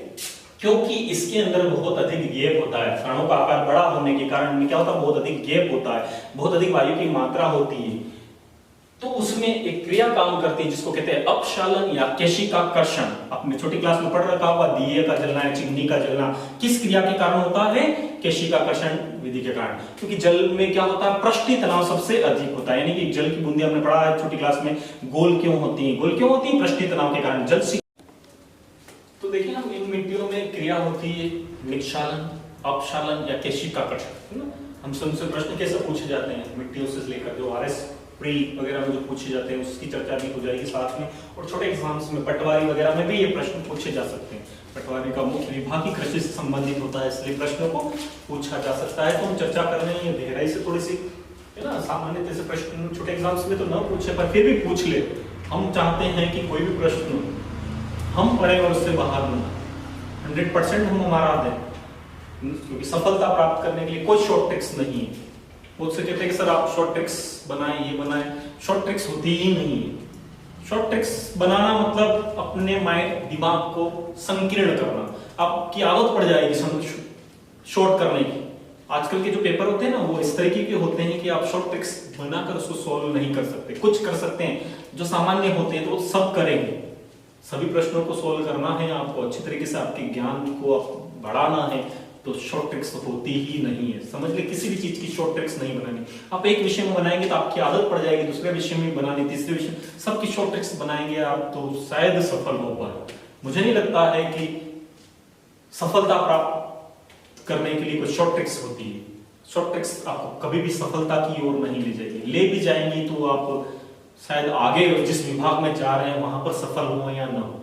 क्योंकि इसके अंदर बहुत अधिक गैप होता है, कणों का आकार बड़ा होने के कारण क्या होता है? बहुत अधिक गैप होता है, बहुत अधिक वायु की मात्रा होती है, तो उसमें एक क्रिया काम करती है जिसको कहते हैं अपशालन या केशिकाकर्षण। आपने छोटी क्लास में पढ़ रखा होगा, दिए का जलना या चिमनी का जलना किस क्रिया के कारण होता है? केशिकाकर्षण विधि के कारण। क्योंकि जल में क्या होता है? पृष्ठीय तनाव सबसे अधिक होता है, यानी कि जल की बूंदें हमने पढ़ा है छोटी क्लास में, गोल क्यों होती है? गोल क्यों होती है? पृष्ठीय तनाव के कारण। जल तो देखिए हम इन मिट्टियों में क्रिया होती है निक्षालन, अपशालन या केशिकाकर्षण। हमसे उनसे प्रश्न कैसे पूछे जाते हैं मिट्टियों से लेकर जो आरएस प्री वगैरह में जो पूछे जाते हैं उसकी चर्चा भी हो जाएगी साथ में। और छोटे एग्जाम्स में पटवारी वगैरह में भी ये प्रश्न पूछे जा सकते हैं। पटवारी का मुख्य विभाग ही कृषि से संबंधित होता है, इसलिए प्रश्नों को पूछा जा सकता है। तो हम चर्चा कर रहे हैं गहराई से थोड़ी सी, है ना। सामान्य से प्रश्न छोटे एग्जाम्स में तो न पूछे पर फिर भी पूछ ले। हम चाहते हैं कि कोई भी प्रश्न हम पढ़े और उससे बाहर न 100% हम हमारा दें, क्योंकि सफलता प्राप्त करने के लिए कोई शॉर्ट ट्रिक्स नहीं है। मुझसे कहते हैं कि सर आप शॉर्ट ट्रिक्स बनाएं, ये बनाएं, शॉर्ट ट्रिक्स होती ही नहीं है। शॉर्ट ट्रिक्स बनाना मतलब अपने माइंड दिमाग को संकीर्ण करना। आपकी आदत पड़ जाएगी शॉर्ट करने की। आजकल के जो पेपर होते हैं ना वो इस तरीके के होते हैं कि आप शॉर्ट ट्रिक्स बनाकर उसको सॉल्व नहीं कर सकते। कुछ कर सकते हैं जो सामान्य होते हैं तो वो सब करेंगे। सभी प्रश्नों को सॉल्व करना है आपको, अच्छी तरीके से आपके ज्ञान को बढ़ाना है, तो शॉर्ट ट्रिक्स होती ही नहीं है। समझ ले, किसी भी चीज की शॉर्ट ट्रिक्स नहीं बनानी। आप एक विषय में बनाएंगे तो आपकी आदत पड़ जाएगी, दूसरे विषय में बनानी, तीसरे विषय, सबकी शॉर्ट ट्रिक्स बनाएंगे आप तो शायद सफल हो पाए। मुझे नहीं लगता है कि सफलता प्राप्त करने के लिए कोई शॉर्ट ट्रिक्स होती है। शॉर्ट ट्रिक्स आपको कभी भी सफलता की ओर नहीं ले जाएगी। ले भी जाएंगी तो आप शायद आगे जिस विभाग में जा रहे हैं वहां पर सफल हो या ना हो।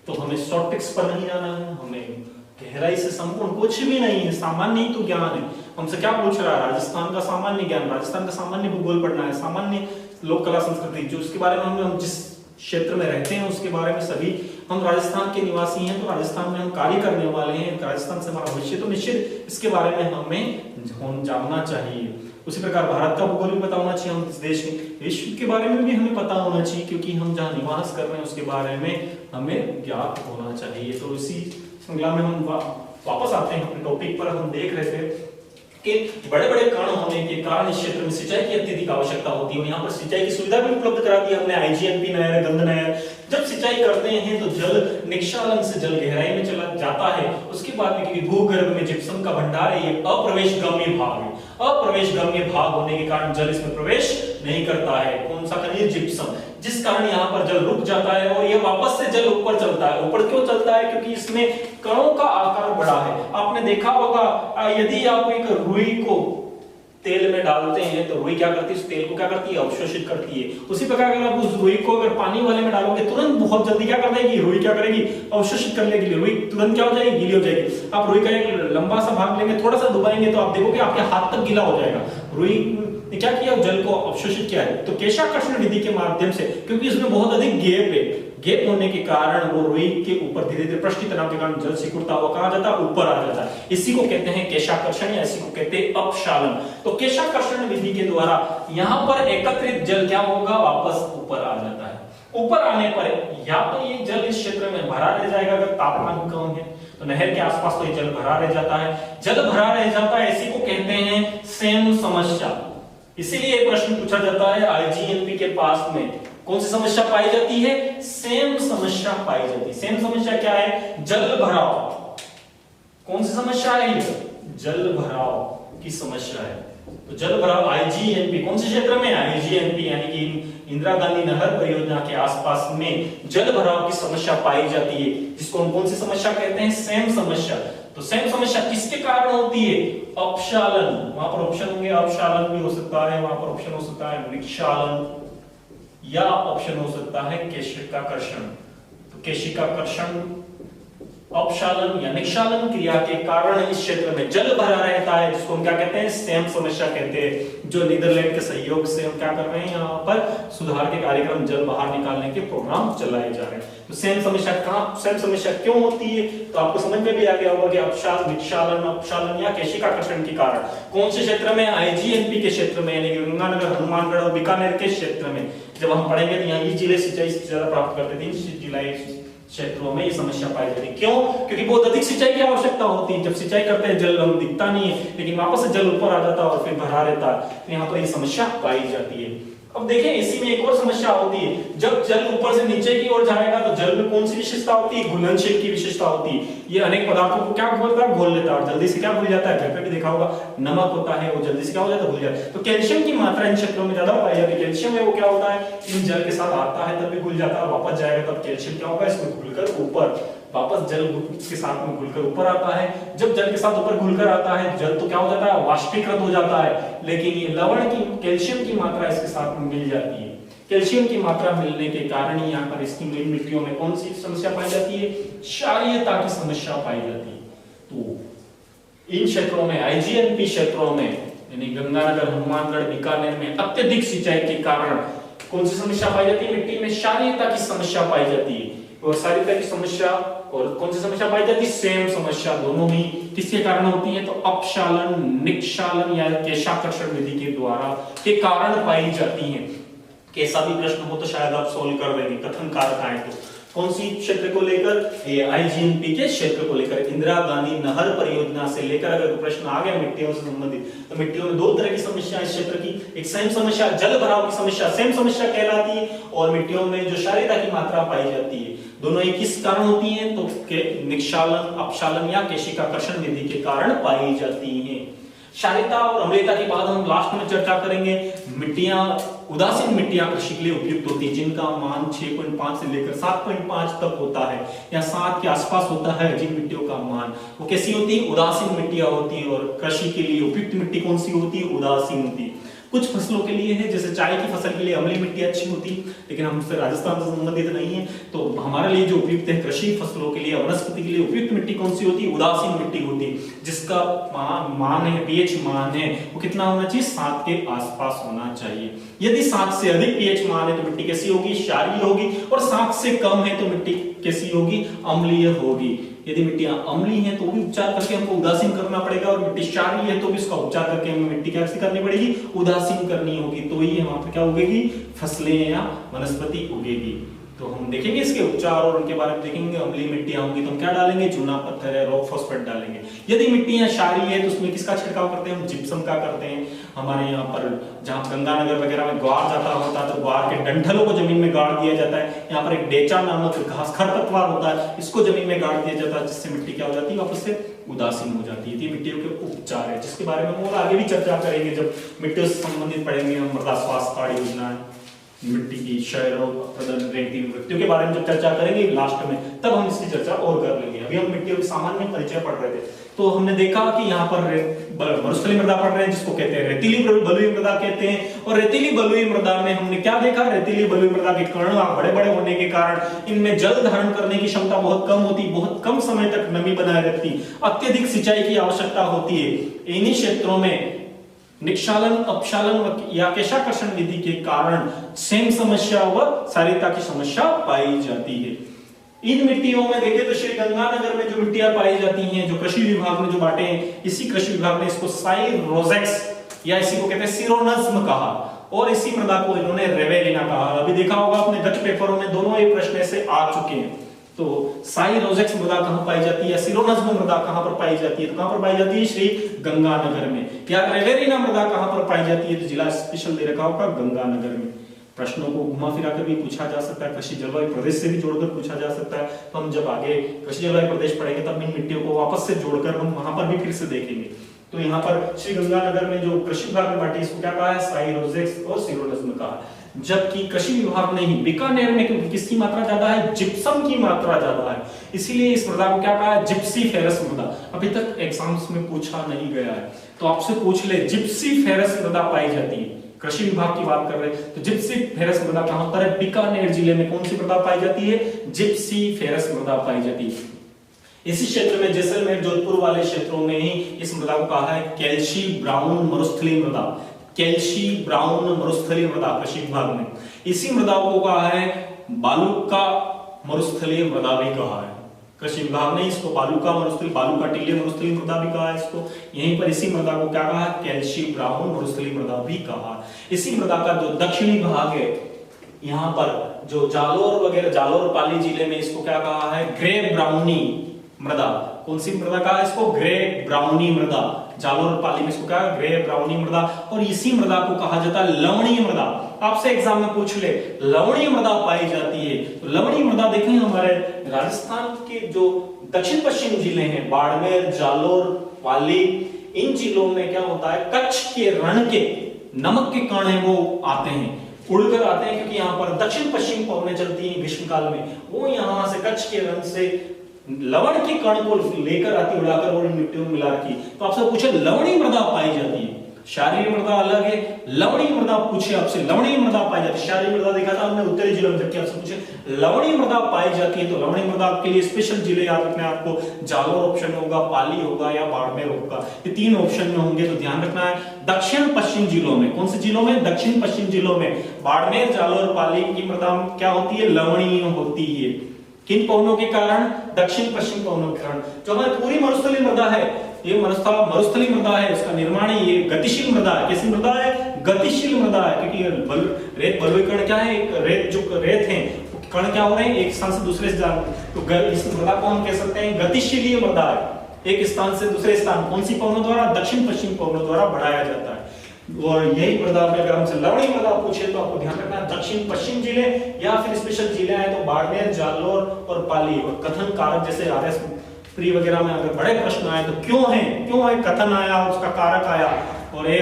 तो हमें शॉर्ट ट्रिक्स पर नहीं जाना है, हमें गहराई से संपूर्ण कुछ भी नहीं है, सामान्य ही तो ज्ञान है। हमसे क्या पूछ रहा है? राजस्थान का सामान्य ज्ञान, राजस्थान का सामान्य भूगोल पढ़ना है, सामान्य लोक कला संस्कृति जो उसके बारे में हम जिस क्षेत्र में रहते हैं उसके बारे में। सभी हम राजस्थान के निवासी हैं तो राजस्थान में हम कार्य करने वाले हैं, राजस्थान से हमारा भविष्य, तो निश्चित इसके बारे में हमें जानना चाहिए। उसी प्रकार भारत का भूगोल भी पता होना चाहिए, हम इस देश के विश्व के बारे में भी हमें पता होना चाहिए, क्योंकि हम जहाँ निवास कर रहे हैं उसके बारे में हमें ज्ञात होना चाहिए। तो इसी श्रृंखला में हम वापस आते हैं अपने टॉपिक पर। हम देख रहे थे कि बड़े बड़े कण होने के कारण इस क्षेत्र में सिंचाई की अत्यधिक आवश्यकता होती है। यहाँ पर सिंचाई की सुविधा भी उपलब्ध करा दी हमने, आईजीएनपी नहर, गंद नहर। जब सिंचाई करते हैं तो जल निक्षालन से जल गहराई में चला जाता है। उसके बाद में क्योंकि भूगर्भ में जिप्सम का भंडार है, ये अप्रवेशगम्य भाग है। अप्रवेशगम्य भाग होने के कारण जल इसमें प्रवेश नहीं करता है। कौन सा खनिज? जिप्सम, जिस कारण यहाँ पर जल रुक जाता है और ये वापस से जल ऊपर चलता है। ऊपर क्यों चलता है? क्योंकि इसमें कणों का आकार बड़ा है। आपने देखा होगा यदि आप एक रुई को तेल में डालते हैं तो रुई क्या करती है? उस तेल को क्या करती है? अवशोषित करती है। उसी प्रकार अगर आप उस रुई को अगर पानी वाले में डालोगे तुरंत बहुत जल्दी क्या कर देगी? रुई क्या करेगी? अवशोषित करने के लिए रुई तुरंत क्या हो जाएगी? गीली हो जाएगी। आप रुई का एक लंबा सा भाग लेंगे, थोड़ा सा दबाएंगे तो आप देखोगे आपके हाथ तक गीला हो जाएगा। रुई ने क्या किया? जल को अवशोषित किया है। तो केशाकर्षण विधि के माध्यम से, क्योंकि इसमें बहुत अधिक गैप है, गैप होने के कारण वो रुई के ऊपर धीरे धीरे पृष्ठीय तनाव के कारण जल सिकुड़ता हुआ कहाँ जाता है? ऊपर आ जाता है। इसी को कहते हैं केशाकर्षण या इसी को कहते हैं अपशालन। तो केशाकर्षण विधि के द्वारा यहाँ पर एकत्रित जल क्या होगा? वापस ऊपर आ जाता है। ऊपर आने पर या तो ये जल इस क्षेत्र में भरा रह जाएगा अगर तापमान कम है, तो नहर के आसपास तो ये जल भरा रह जाता है। जल भरा रह जाता है, इसी को कहते हैं सेम समस्या। इसीलिए प्रश्न पूछा जाता है आईजीएनपी के पास में कौन सी समस्या पाई जाती है? सेम समस्या पाई जाती है। सेम समस्या क्या है? जल भराव। कौन सी समस्या है? जल भराव की समस्या है। तो जल भराव आईजीएनपी कौन से क्षेत्र में? आईजीएनपी यानी कि इंदिरा गांधी नहर परियोजना के आसपास में जल भराव की समस्या पाई जाती है, जिसको हम कौन सी समस्या कहते हैं? सेम समस्या। तो सेम समस्या किसके कारण होती है? अपशालन। वहां पर ऑप्शन होंगे, अपशालन भी हो सकता है, वहां पर ऑप्शन हो सकता है निक्षालन, या ऑप्शन हो सकता है केशिकाकर्षण। तो केशिकाकर्षण, अपशालन या निक्षालन क्रिया के कारण इस क्षेत्र में जल भरा रहता है, जिसको हम क्या कहते हैं? सेम समस्या कहते हैं। जो नीदरलैंड के सहयोग से हम क्या कर रहे हैं? यहाँ पर सुधार के कार्यक्रम, जल बाहर निकालने के प्रोग्राम चलाए जा रहे हैं। तो सेम समस्या कहाँ, सेम समस्या क्यों होती है? तो आपको समझ में भी आ गया होगा कि अपशालन, निक्षालन, अपशालन या केशिकाकर्षण के कारण कौन से क्षेत्र में? आईजीएनपी के क्षेत्र में, यानी गंगानगर, हनुमानगढ़ और बीकानेर के क्षेत्र में। जब हम पढ़ेंगे तो यहाँ ये जिले सिंचाई ज्यादा प्राप्त करते थे, इन जिले क्षेत्रों में ये समस्या पाई जाती है। क्यों? क्योंकि बहुत अधिक सिंचाई की आवश्यकता होती है। जब सिंचाई करते हैं जल हम दिखता नहीं है, लेकिन वापस से जल ऊपर आ जाता है और फिर भरा रहता है। यहाँ पर ये समस्या पाई जाती है। अब देखें इसी में एक और समस्या होती है, जब जल ऊपर से नीचे की ओर जाएगा तो जल में कौन सी विशेषता होती है, घुलनशील की विशेषता होती है। ये अनेक पदार्थों को क्या घोलता है, घोल लेता है और जल्दी से क्या घुल जाता है। घर पे भी देखा होगा नमक होता है वो जल्दी से क्या हो जाता है, घुल जाता है। तो कैल्शियम की मात्रा इन क्षेत्रों में ज्यादा पाई जाती है। कैल्शियम है वो क्या होता है, इन जल के साथ आता है तब भी घुल जाता है, वापस जाएगा तब कैल्शियम क्या होगा, इसमें घुलकर ऊपर वापस जल के साथ में घुलकर ऊपर आता है। जब जल के साथ ऊपर घुलकर आता है जल तो क्या हो जाता है, वाष्पीकृत हो जाता है। लेकिन ये लवण की कैल्शियम की मात्रा इसके साथ में मिल जाती है। कैल्शियम की मात्रा मिलने के कारण ही यहाँ पर इसकी इन मिट्टियों में कौन सी समस्या पाई जाती है, क्षारीयता की समस्या पाई जाती है। तो इन क्षेत्रों में आईजीएनपी क्षेत्रों में यानी गंगानगर, हनुमानगढ़, बीकानेर में अत्यधिक सिंचाई के कारण कौन सी समस्या पाई जाती है, मिट्टी में क्षारीयता की समस्या पाई जाती है। और क्षारीयता की समस्या और कौन सी समस्या पाई जाती है, सेम समस्या दोनों ही किसके कारण होती है, तो अपक्षालन, निक्षालन या केशाकर्षण विधि के द्वारा के कारण पाई जाती है। कैसा भी प्रश्न हो तो शायद आप सोल्व कर देंगे। कथन कारक आए तो कौन सी क्षेत्र को लेकर, ये आईजीएनपी के क्षेत्र को लेकर, इंदिरा गांधी नहर परियोजना से लेकर अगर प्रश्न आ गया मिट्टियों से संबंधित, तो मिट्टियों में दो तरह की समस्या इस क्षेत्र की, एक सेम समस्या जल भराव की समस्या सेम समस्या कहलाती है, और मिट्टियों में जो क्षारीयता की मात्रा पाई जाती है दोनों ही किस कारण होती हैं, तो निक्षालन, अपक्षालन या केशिकाकर्षण विधि के कारण पाई जाती हैं। क्षारीयता और अम्लीयता के बाद हम लास्ट में चर्चा करेंगे मिट्टियां, उदासीन मिट्टियां कृषि के लिए उपयुक्त होती है जिनका मान 6.5 से लेकर 7.5 तक होता है या 7 के आसपास होता है। जिन मिट्टियों का मान वो कैसी होती है, उदासीन मिट्टियां होती है। और कृषि के लिए उपयुक्त मिट्टी कौन सी होती है, उदासीन होती है। कुछ फसलों के लिए है, जैसे चाय की फसल के लिए अम्लीय मिट्टी अच्छी होती, लेकिन हमसे राजस्थान से संबंधित नहीं है, तो हमारे लिए जो उपयुक्त है कृषि फसलों के लिए, वनस्पति के लिए उपयुक्त मिट्टी कौन सी होती है, उदासीन मिट्टी होती है, जिसका मान है, पीएच मान है वो कितना होना चाहिए, 7 के आसपास होना चाहिए। यदि 7 से अधिक पीएच मान है तो मिट्टी कैसी होगी, क्षारीय होगी, और 7 से कम है तो मिट्टी कैसी होगी, अम्लीय होगी। यदि मिट्टियां अम्लीय हैं तो भी उपचार करके हमको उदासीन करना पड़ेगा, और मिट्टी क्षारीय है तो भी इसका उपचार करके हमें मिट्टी कैसी करनी पड़ेगी, उदासीन करनी होगी। तो ही वहां पर क्या उगेगी, फसलें या वनस्पति उगेगी। तो हम देखेंगे इसके उपचार और उनके बारे में देखेंगे। अम्लीय मिट्टियां होंगी तो हम क्या डालेंगे, चूना पत्थर है, रॉक फॉस्फेट डालेंगे। यदि मिट्टियां क्षारीय है तो उसमें किसका छिड़काव करते हैं, हम जिप्सम का करते हैं। हमारे यहाँ पर जहाँ गंगानगर वगैरह में ग्वार जाता होता है तो ग्वार के डंठलों को जमीन में गाड़ दिया जाता है। यहाँ पर एक डेचा नामक घास खरपतवार होता है, इसको जमीन में गाड़ दिया जाता है, जिससे मिट्टी क्या हो जाती है, वापस से उदासीन हो जाती है। ये मिट्टियों के उपचार है, जिसके बारे में हम और आगे भी चर्चा करेंगे जब मिट्टियों से संबंधित पढ़ेंगे हम। मृदा स्वास्थ्य कार्ड योजना, मिट्टी की क्षय रोग प्रदन मृत्यु के बारे में जब चर्चा करेंगे लास्ट में, तब हम इसकी चर्चा और कर लेंगे। अभी हम मिट्टियों के सामान्य परिचय पढ़ रहे थे, तो हमने देखा कि यहाँ पर मरुस्थलीय मृदा पढ़ रहे हैं, जिसको कहते हैं रेतीली बलुई मृदा कहते हैं। और रेतीली बलुई मृदा में हमने क्या देखा, रेतीली बलुई मृदा के कण बड़े बड़े होने के कारण इनमें जल धारण करने की क्षमता बहुत कम होती, बहुत कम समय तक नमी बनाए रखती, अत्यधिक सिंचाई की आवश्यकता होती है। इन्हीं क्षेत्रों में निक्षालन, अपक्षालन या केशाकर्षण विधि के कारण सेम समस्या व क्षारीयता की समस्या पाई जाती है। इन मिट्टियों में देखें तो श्री गंगानगर में जो मिट्टियां पाई जाती हैं, जो कृषि विभाग ने जो बांटे हैं, इसी कृषि विभाग ने इसको साइरोजेक्स या इसी को कहते हैं सिरोनज्म कहा, और इसी मृदा को इन्होंने रेवेलिना कहा। अभी देखा होगा अपने गत पेपरों में दोनों ये प्रश्न ऐसे आ चुके हैं। तो साइरोजेक्स मृदा कहां पाई जाती है, सिरोनज्म मृदा कहां पर पाई जाती है, तो कहां पर पाई जाती है, श्री गंगानगर में। या रेवेलिना मृदा कहां पर पाई जाती है, तो जिला स्पेशल दे रखा होगा गंगानगर में। प्रश्नों को घुमा फिरा कर भी पूछा जा सकता है, कृषि जलवायु प्रदेश से भी जोड़कर पूछा जा सकता है। तो हम जब आगे कृषि जलवायु प्रदेश पढ़ेंगे तब इन मिट्टियों को वापस से जोड़कर हम वहां पर भी फिर से देखेंगे। तो यहाँ पर श्री गंगानगर में जो कृषि विभाग ने बांटी, इसको क्या कहा है, साइरोजेक्स और सिरोनज्म कहा। जबकि कृषि विभाग ने ही बीकानेर में क्योंकि किसकी मात्रा ज्यादा है, जिप्सम की मात्रा ज्यादा है, इसीलिए इस मृदा को क्या कहा है, जिप्सीफेरस मृदा। अभी तक एग्जाम्स में पूछा नहीं गया है, तो आपसे पूछ ले, जिप्सीफेरस मृदा पाई जाती है, कृषि विभाग की बात कर रहे हैं, तो जिप्सीफेरस मृदा कहां पर है, बीकानेर जिले में। कौन सी मृदा पाई जाती है, जिप्सीफेरस मृदा पाई जाती है। इसी क्षेत्र में जैसलमेर जोधपुर वाले क्षेत्रों में ही इस मृदा को कहा है कैल्शी ब्राउन मरुस्थलीय मृदा। कैल्शी ब्राउन मरुस्थलीय मृदा कृषि विभाग ने। इसी मृदा को कहा है बालुका मरुस्थलीय मृदा भी कहा है कृषि विभाग ने। इसको बालुका मरुस्थलीय, बालुका टीले मरुस्थलीय मृदा भी कहा है इसको। यहीं पर इसी मृदा को क्या कहा, कैल्शी ब्राउन मरुस्थलीय मृदा भी कहा। इसी मृदा का जो दक्षिणी भाग है, यहाँ पर जो जालोर वगैरह, जालोर पाली जिले में इसको क्या कहा है, ग्रे ब्राउनी मृदा। कौन सी मृदा कहा है इसको, ग्रे ब्राउनी मृदा। जालोर पाली में इसको क्या है, ग्रे ब्राउनी मृदा। और इसी मृदा को कहा जाता है लवणीय मृदा। आपसे एग्जाम में पूछ ले लवणीय मृदा पाई जाती है, तो लवणीय मृदा देखें हमारे राजस्थान के जो दक्षिण पश्चिम जिले हैं, बाड़मेर, जालोर, पाली, इन जिलों में क्या होता है, कच्छ के रण के नमक के कण है वो आते हैं, उड़कर आते हैं, क्योंकि यहाँ पर दक्षिण पश्चिम पवनें चलती हैं ग्रीष्म काल में, वो यहाँ से कच्छ के रण से लवण के कण को लेकर आती, उड़ाकर और मिट्टियों में मिला रखी। तो आपसे पूछे लवणीय मृदा पाई जाती है, क्षारीय मृदा अलग है, लवणीय मृदा पूछे आपसे, लवणीय मृदा पाई जाती है, क्षारीय मृदा देखा था हमने उत्तरी जिलों में, जबकि आपसे पूछे लवणीय मृदा पाई जाती है, तो लवणीय मृदा के लिए स्पेशल जिले याद रखना है आपको, जालोर ऑप्शन होगा, पाली होगा या बाड़मेर होगा, ये 3 ऑप्शन में होंगे, तो ध्यान रखना है दक्षिण पश्चिम जिलों में, कौन से जिलों में, दक्षिण पश्चिम जिलों में, बाड़मेर, जालोर, पाली की मृदा क्या होती है, लवणीय होती है। किन पवनों के कारण, दक्षिण पश्चिम पवनों के कारण। जो हमारी पूरी मरुस्थलीय मृदा है, ये मरुस्थलीय मृदा है, उसका निर्माण ये गतिशील मृदा है। कैसी मृदा है, गतिशील मृदा है, क्योंकि रेत बलुई कण क्या है, एक रेत जो रेत है कण क्या हो रहे हैं, एक स्थान से दूसरे से जा रहे हैं, तो इस मृदा को हम कह सकते हैं गतिशील मृदा है, एक स्थान से दूसरे स्थान कौन सी पवनों द्वारा, दक्षिण पश्चिम पवनों द्वारा बढ़ाया जाता है। और यही मृदा में अगर हमसे लवणीय मृदा पूछे तो आपको ध्यान रखना है दक्षिण पश्चिम जिले या फिर स्पेशल जिले हैं तो बाड़मेर, जालोर और पाली। और कथन कारक जैसे आरएस प्री वगैरह में अगर बड़े प्रश्न आए तो क्यों है कथन आया, उसका कारक आया, और ये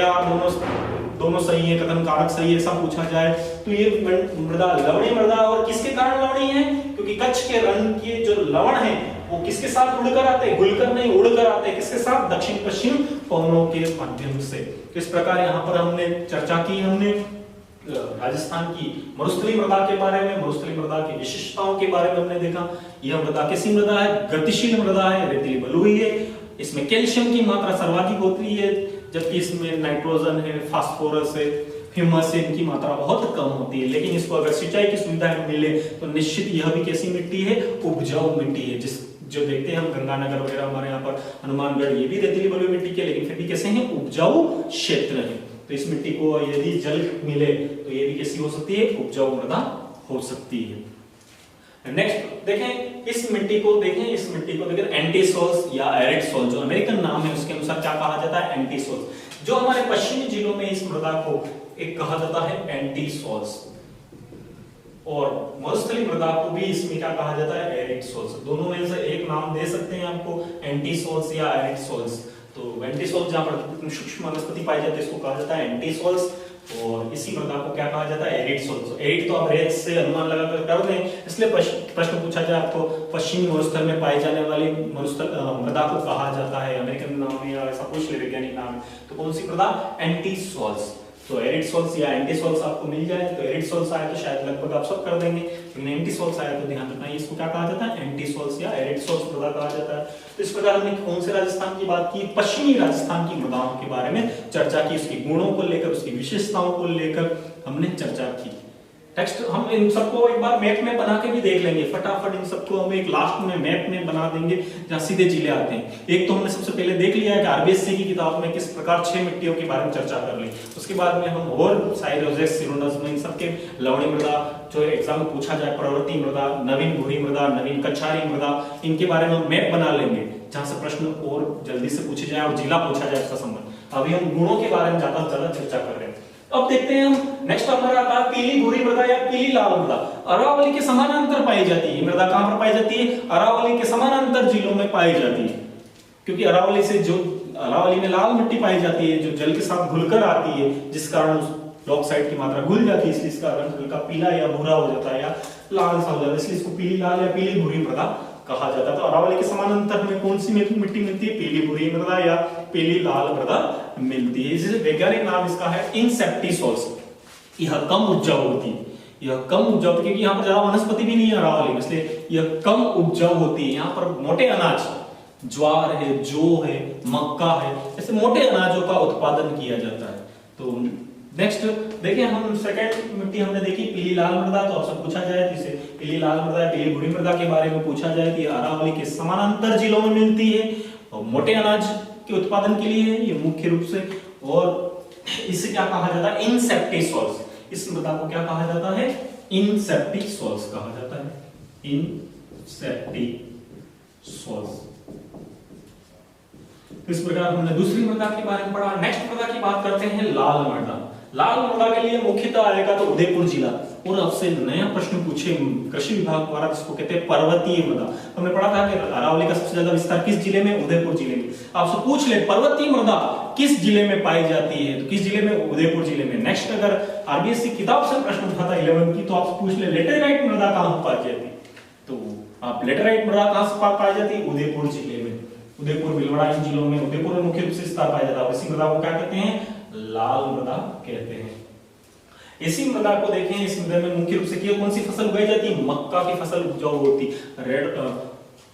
दोनों सही है, कथन कारक सही है, सब पूछा जाए तो ये मृदा लवणीय मृदा। और किसके कारण लवणीय है, क्योंकि कच्छ के रण के जो लवण है वो किसके साथ उड़कर आते हैं, घुलकर नहीं उड़कर आते हैं, किसके साथ, दक्षिण पश्चिम पवनों के माध्यम से। इस प्रकार यहाँ पर हमने चर्चा की, हमने राजस्थान की मरुस्थलीय मृदा के बारे में, मरुस्थलीय मृदा की विशेषताओं के बारे में हमने देखा। यह मृदा कैसी मृदा है, गतिशील मृदा है, रेतीली बलुई है, इसमें कैल्शियम की मात्रा सर्वाधिक होती है, जबकि इसमें नाइट्रोजन है, फास्फोरस है, ह्यूमस है, इनकी मात्रा बहुत कम होती है। लेकिन इसको अगर सिंचाई की सुविधा मिले तो निश्चित यह भी कैसी मिट्टी है, उपजाऊ मिट्टी है। जो देखते हैं हम गंगानगर वगैरह हमारे यहाँ पर हनुमानगढ़, ये भी रेतीली बलुई मिट्टी के, लेकिन फिर भी कैसे हैं, उपजाऊ क्षेत्र है। तो इस मिट्टी को यदि जल मिले तो ये भी कैसी हो सकती है, उपजाऊ मृदा हो सकती है। नेक्स्ट देखें इस मिट्टी को देखें एंटीसोल्स या एरिड सोल, जो अमेरिकन नाम है उसके अनुसार क्या कहा जाता है, एंटीसोल्स। जो हमारे पश्चिमी जिलों में इस मृदा को एक कहा जाता है एंटीसोल्स, और मरुस्थलीय मृदा को भी इसमें क्या कहा जाता है, एरिड सोल्स। दोनों में से एक नाम दे सकते हैं आपको, एंटीसोल्स या एरिड सोल्स। तो एंटीसोल्स जहां पर सूक्ष्म वनस्पति पाई जाती है इसको कहा जाता है एंटीसोल्स, और इसी मृदा को क्या कहा जाता है, एरिड सोल्स। एरिड तो आप रेत से अनुमान लगाकर कर रहे हैं, इसलिए प्रश्न पूछा जाए आपको पश्चिमी मरुस्थल में पाई जाने वाली मृदा को कहा जाता है, अमेरिकन नाम या ऐसा कुछ वैज्ञानिक नाम, तो कौन सी मृदा, एंटीसोल्स। तो एरिड सोल्स या एंटीसोल्स आपको मिल जाए तो एरिड सोल्स आए तो शायद लगभग आप सब कर देंगे, लेकिन एंटीसोल्स आए तो ध्यान रखना इसको क्या कहा जाता है, एंटीसोल्स या एरिड सोल्स मृदा कहा जाता है। तो इस प्रकार हमने कौन से राजस्थान की बात की, पश्चिमी राजस्थान की मृदाओं के बारे में चर्चा की, उसके गुणों को लेकर, उसकी विशेषताओं को लेकर हमने चर्चा की। नेक्स्ट हम इन सबको एक बार मैप में बना के भी देख लेंगे, फटाफट इन सबको हम एक लास्ट में मैप में बना देंगे जहां सीधे जिले आते हैं। एक तो हमने सबसे पहले देख लिया है कि आरबीएससी की किताब में किस प्रकार 6 मिट्टियों के बारे में चर्चा कर ली, उसके बाद में हम और साइरोजेक्स, सिरोनस में इन सबके लवणीय मृदा जो एग्जाम में पूछा जाए, प्रवर्ती मृदा, नवीन भूरी मृदा, नवीन कच्छारी मृदा, इनके बारे में हम मैप बना लेंगे जहां से प्रश्न और जल्दी से पूछे जाए और जिला पूछा जाए उसका संबंध। अभी हम गुणों के बारे में ज्यादा से ज्यादा चर्चा कर रहे हैं। अब देखते हैं हम नेक्स्ट हमारा आता है पीली भूरी मृदा या पीली लाल मृदा। अरावली के समानांतर पाई जाती है मृदा, कहां पर पाई जाती है, अरावली के समानांतर जिलों में पाई जाती है, क्योंकि अरावली में लाल मिट्टी पाई जाती है जो जल के साथ घुलकर आती है, जिस कारण उस ऑक्साइड की मात्रा घुल जाती है, इसलिए इसका रंग हल्का पीला या भूरा हो जाता है या लाल सा हो जाता है, इसलिए इसको पीली लाल या पीली भूरी मृदा कहा जाता है। तो अरावली के समानांतर में कौन सी मिट्टी मिलती है, पीली भूरी मृदा या पीली लाल मृदा मिलती है। इसे वैज्ञानिक नाम इसका है इंसेप्टिसोल्स। यह कम उपजाऊ होती है, क्योंकि यहाँ पर ज्यादा वनस्पति भी नहीं है अरावली में, इसलिए यह कम उपजाऊ होती है। यहाँ पर मोटे अनाज, ज्वार है, जौ है, मक्का है, ऐसे मोटे अनाजों का उत्पादन किया जाता है। तो नेक्स्ट देखिए हम सेकंड मिट्टी हमने देखी पीली लाल मृदा, तो आपसे पूछा जाए तो इसे पीली लाल मृदा पीली भूरी मृदा के बारे में पूछा जाए तो ये अरावली के समानांतर जिलों में मिलती है और मोटे अनाज के उत्पादन के लिए है ये मुख्य रूप से। और इसे क्या कहा जाता है, इंसेप्टिसोल्स। इस मृदा को क्या कहा जाता है, इंसेप्टिसोल्स कहा जाता है, इंसेप्टिसोल्स। इस प्रकार हमने दूसरी मृदा के बारे में पढ़ा। नेक्स्ट मृदा की बात करते हैं लाल मृदा। लाल मृदा के लिए मुख्यतः आएगा तो उदयपुर जिला। और आपसे नया प्रश्न पूछे कृषि विभाग द्वारा जिसको कहते हैं पर्वतीय मृदा। हमने पढ़ा था कि अरावली का सबसे ज्यादा विस्तार किस जिले में, उदयपुर जिले में। आपसे पूछ ले पर्वतीय मृदा किस जिले में पाई जाती है, तो किस जिले में, उदयपुर जिले में। नेक्स्ट अगर आरबीएससी किताब से प्रश्न उठाता 11 की, तो आपसे पूछ ले लेटेराइट मृदा कहां पाई जाती है, तो आप लेटेराइट मृदा कहां से पाई जाती है, उदयपुर जिले में। उदयपुर, भीलवाड़ा इन जिलों में, उदयपुर में मुख्य रूप से विस्तार पाया जाता है। इसी मृदा को क्या कहते हैं, लाल मृदा कहते हैं। इसी मृदा को देखें, इस मृदा में मुख्य रूप से कौन सी फसल उगाई जाती है, मक्का की फसल उपजाऊ होती है। रेड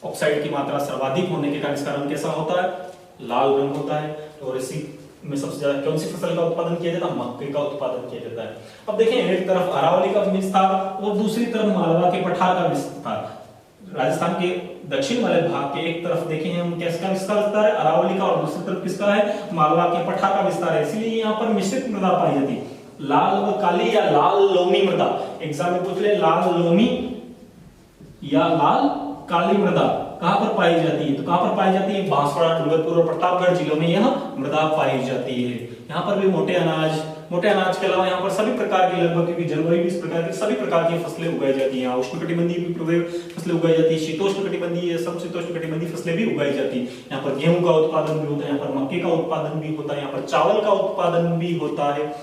ऑक्साइड की मात्रा सर्वाधिक होने के कारण इसका रंग कैसा होता है, लाल रंग होता है। और इसी में सबसे ज्यादा कौन सी फसल का उत्पादन किया जाता है, मक्के का उत्पादन किया जाता है। अब देखें, एक तरफ अरावली का विस्तार और दूसरी तरफ मालवा के पठार का विस्तार। राजस्थान के दक्षिण वाले भाग के एक तरफ देखें हम किसका विस्तार है, अरावली का, और दूसरी तरफ किसका है, मालवा के पठार का विस्तार है। इसलिए यहाँ पर मिश्रित मृदा पाई जाती है, लाल व काली या लाल लोमी मृदा। एग्जाम में पूछ ले लाल लोमी या लाल काली मृदा कहां पर पाई जाती है, तो कहां पर पाई जाती है, बांसवाड़ा, डूंगरपुर और प्रतापगढ़ जिलों में यह मृदा पाई जाती है। यहाँ पर भी मोटे अनाज के अलावा यहाँ पर सभी प्रकार की, लगभग क्योंकि जनवरी में इस प्रकार की सभी प्रकार की फसलें उगाई जाती हैं। उष्णकटिबंधीय भी फसलें उगाई जाती है, शीतोष्णकटिबंधीय, समशीतोष्णकटिबंधीय फसलें भी उगाई जाती है। यहाँ पर गेहूं का उत्पादन भी होता है, यहाँ पर मक्के का उत्पादन भी होता है, यहाँ पर चावल का उत्पादन भी होता है,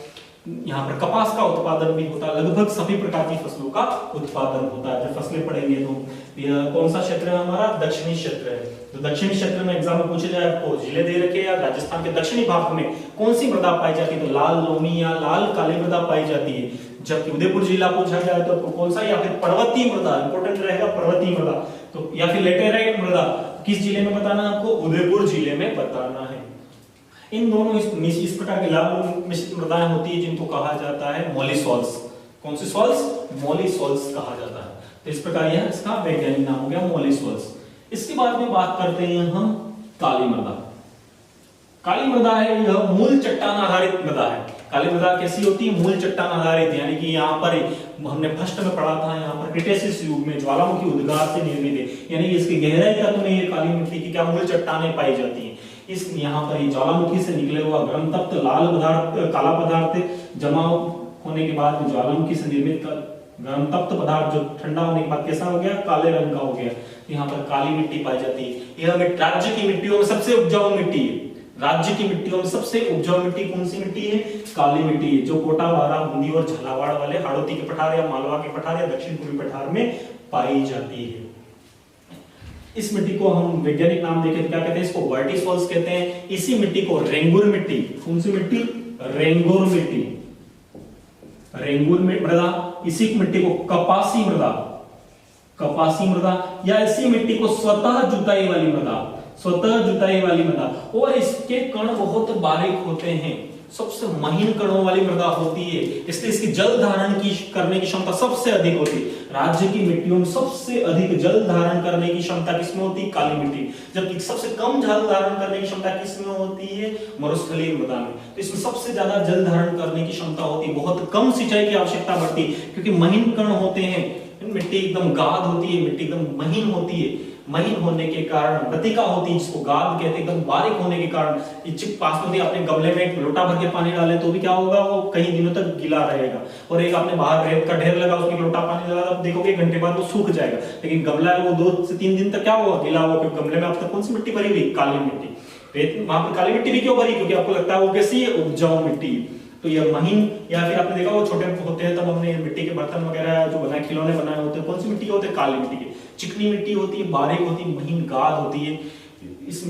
यहाँ पर कपास का उत्पादन भी होता है। लगभग सभी प्रकार की फसलों का उत्पादन होता है। जब फसलें पढ़ेंगे तो यह कौन सा क्षेत्र है हमारा, दक्षिणी क्षेत्र है। तो दक्षिणी क्षेत्र में एग्जाम में पूछे जाए आपको जिले दे रखे या राजस्थान के दक्षिणी भाग में कौन सी मृदा पाई जाती है, तो लाल लोमी या लाल काली मृदा पाई जाती है। जबकि उदयपुर जिला पूछा जाए तो कौन सा, या फिर पर्वतीय मृदा, इंपोर्टेंट रहेगा पर्वतीय मृदा, तो या फिर लेटेराइट मृदा किस जिले में बताना है आपको, उदयपुर जिले में बताना है। इन दोनों इस प्रकार की लाल मिश्रित मृदाएं होती है जिनको कहा जाता है मोलिसॉल्स। कौन सी सॉल्स, मोलिसॉल्स कहा जाता है। तो इस प्रकार यह इसका वैज्ञानिक नाम हो गया मोलिसॉल्स। इसके बाद में बात करते हैं हम काली मृदा। काली मृदा है, यह मूल चट्टान आधारित मृदा है। काली मृदा कैसी होती है, मूल चट्टान आधारित, यानी कि यहाँ पर हमने फर्स्ट में पढ़ा था, यहाँ पर क्रिटेशियस युग में ज्वालामुखी उद्गार से निर्मित है, यानी कि इसकी गहराई तक में ये काली मिट्टी की क्या मूल चट्टानें पाई जाती हैं। इस यहाँ पर ये ज्वालामुखी से निकले हुआ गर्म तप्त लाल पदार्थ, काला पदार्थ जमा होने के बाद ज्वालामुखी से निर्मित गर्म तप्त पदार्थ जो ठंडा होने के बाद कैसा हो गया, काले रंग का हो गया। यहाँ पर काली मिट्टी पाई जाती है। यह राज्य की मिट्टियों में सबसे उपजाऊ मिट्टी है। राज्य की मिट्टियों में सबसे उपजाऊ मिट्टी कौन सी मिट्टी है, काली मिट्टी है, जो कोटा, बारा, बूंदी और झालावाड़ वाले हाड़ौती के पठार या मालवा के पठार या दक्षिण पूर्वी पठार में पाई जाती है। इस मिट्टी को हम वैज्ञानिक नाम देखें क्या कहते हैं, इसको वर्टिसॉल्स कहते हैं। इसी मिट्टी को रेंगुर मिट्टी, कौन सी मिट्टी, रेंगुर मिट्टी, रेंगुर मृदा। इसी मिट्टी को कपासी मृदा, कपासी मृदा, या इसी मिट्टी को स्वतः जुताई वाली मृदा, स्वतः जुताई वाली मृदा। और इसके कण बहुत बारीक होते हैं, सबसे महीन कणों वाली मृदा होती है, इसलिए इसकी जल धारण की करने की क्षमता सबसे अधिक होती है। राज्य की मिट्टियों में सबसे अधिक जल धारण करने की क्षमता किसमें होती है, काली मिट्टी। जबकि सबसे कम जल धारण करने की क्षमता किसमें होती है, मरुस्थलीय मृदा में। तो इसमें सबसे ज्यादा जल धारण करने की क्षमता होती है, बहुत कम सिंचाई की आवश्यकता पड़ती है, क्योंकि महीन कण होते हैं, मिट्टी एकदम गाद होती है, मिट्टी एकदम महीन होती है। महीन होने के कारण मृतिका होती है, जिसको गाद कहते हैं, एकदम बारीक होने के कारण चिप पास में अपने गमले में एक लोटा भर के पानी डाले तो भी क्या होगा, वो कई दिनों तक गीला रहेगा। और एक आपने बाहर रेत का ढेर लगा, उसमें लोटा पानी लगा, आप देखोगे एक घंटे बाद वो सूख जाएगा। लेकिन गमला है वो 2 से 3 दिन तक क्या होगा, गीला होगा, क्योंकि गमले में अब तक कौन सी मिट्टी भरी हुई, काली मिट्टी। रेत वहां पर काली मिट्टी भी क्यों भरी, क्योंकि आपको लगता है वो कैसी है, उपजाऊ मिट्टी। तो ये महीन, या फिर आपने देखा वो छोटे होते हैं तब हमने मिट्टी के बर्तन वगैरह जो बनाए, खिलौने बनाए होते हैं, कौन सी मिट्टी के होते हैं, काली मिट्टी के। चिकनी मिट्टी होती है, बारीक होती है, महीन गाद होती है इस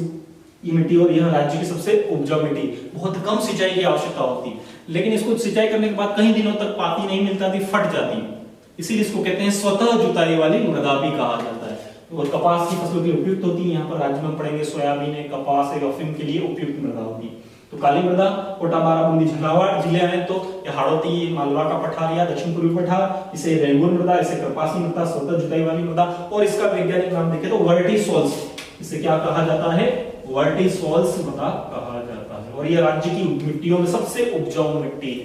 ये मिट्टी। और यह राज्य की सबसे उपजाऊ मिट्टी, बहुत कम सिंचाई की आवश्यकता होती है, लेकिन इसको सिंचाई करने के बाद कई दिनों तक पानी नहीं मिलता थी, फट जाती है, इसीलिए इसको कहते हैं स्वतः जुताई वाली मृदा भी कहा जाता है। और कपास की फसलों के लिए उपयुक्त होती है, यहाँ पर राज्य में पढ़ेंगे सोयाबीन है, कपास है, अफीम के लिए उपयुक्त मृदा होती है। तो काली मृदा कोटा, बारा, बूंदी, झालावाड़ जिले हैं, तो हाड़ौती, मालवा का पठार या दक्षिण पूर्वी पठार, इसे रेंगुर मृदा, इसे कपासी मृदा, स्वतः जुताई वाली मृदा। और इसका वैज्ञानिक नाम देखें तो वर्टिसॉल्स, इसे क्या कहा जाता है, वर्टिसॉल्स मृदा कहा जाता है। और यह राज्य की मिट्टियों में सबसे उपजाऊ मिट्टी,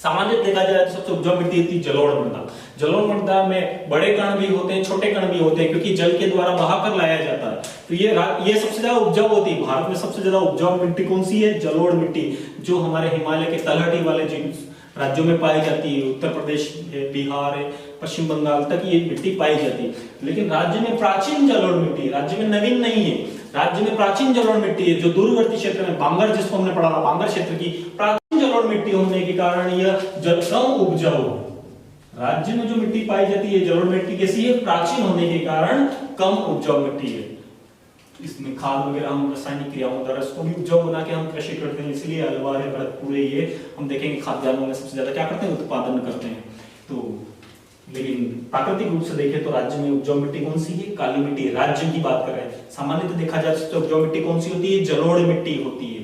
सामान्य देखा जाए तो सबसे उपजाऊ मिट्टी होती है जलोढ़ मृदा। जलोढ़ मृदा में बड़े कण भी होते हैं, छोटे कण भी होते हैं, क्योंकि जल के द्वारा बहाकर लाया जाता है। तो ये सबसे ज्यादा उपजाऊ होती है। भारत में सबसे ज्यादा उपजाऊ मिट्टी कौन सी है? जलोढ़ मिट्टी, जो हमारे हिमालय के तलहटी वाले राज्यों में पाई जाती है। उत्तर प्रदेश है, बिहार है, पश्चिम बंगाल तक ये मिट्टी पाई जाती है। लेकिन राज्य में प्राचीन जलोढ़ मिट्टी, राज्य में नवीन नहीं है, राज्य में प्राचीन जलोढ़ मिट्टी है, जो दूरवर्ती क्षेत्र में बांगर, जिसको हमने पढ़ा था, बांगर क्षेत्र की प्राचीन जलोढ़ मिट्टी होने के कारण यह जल कम उपजाऊ है। राज्य में जो मिट्टी पाई जाती है जलोढ़ मिट्टी कैसी है? प्राचीन होने के कारण कम उपजाऊ मिट्टी है। इसमें खाद वगैरह हम रासायनिक क्रियाओं द्वारा इसको भी उपजाऊ बना के हम कृषि करते हैं, इसलिए अलवार है पूरे ये हम देखेंगे खाद्यान्नों में सबसे ज्यादा क्या करते हैं? उत्पादन करते हैं। तो लेकिन प्राकृतिक रूप से देखें तो राज्य में उपजाऊ मिट्टी कौन सी है? काली मिट्टी। राज्य की बात कर रहे हैं, सामान्यतः देखा जाए तो उपजाऊ मिट्टी कौन सी होती है? जलोढ़ मिट्टी होती है।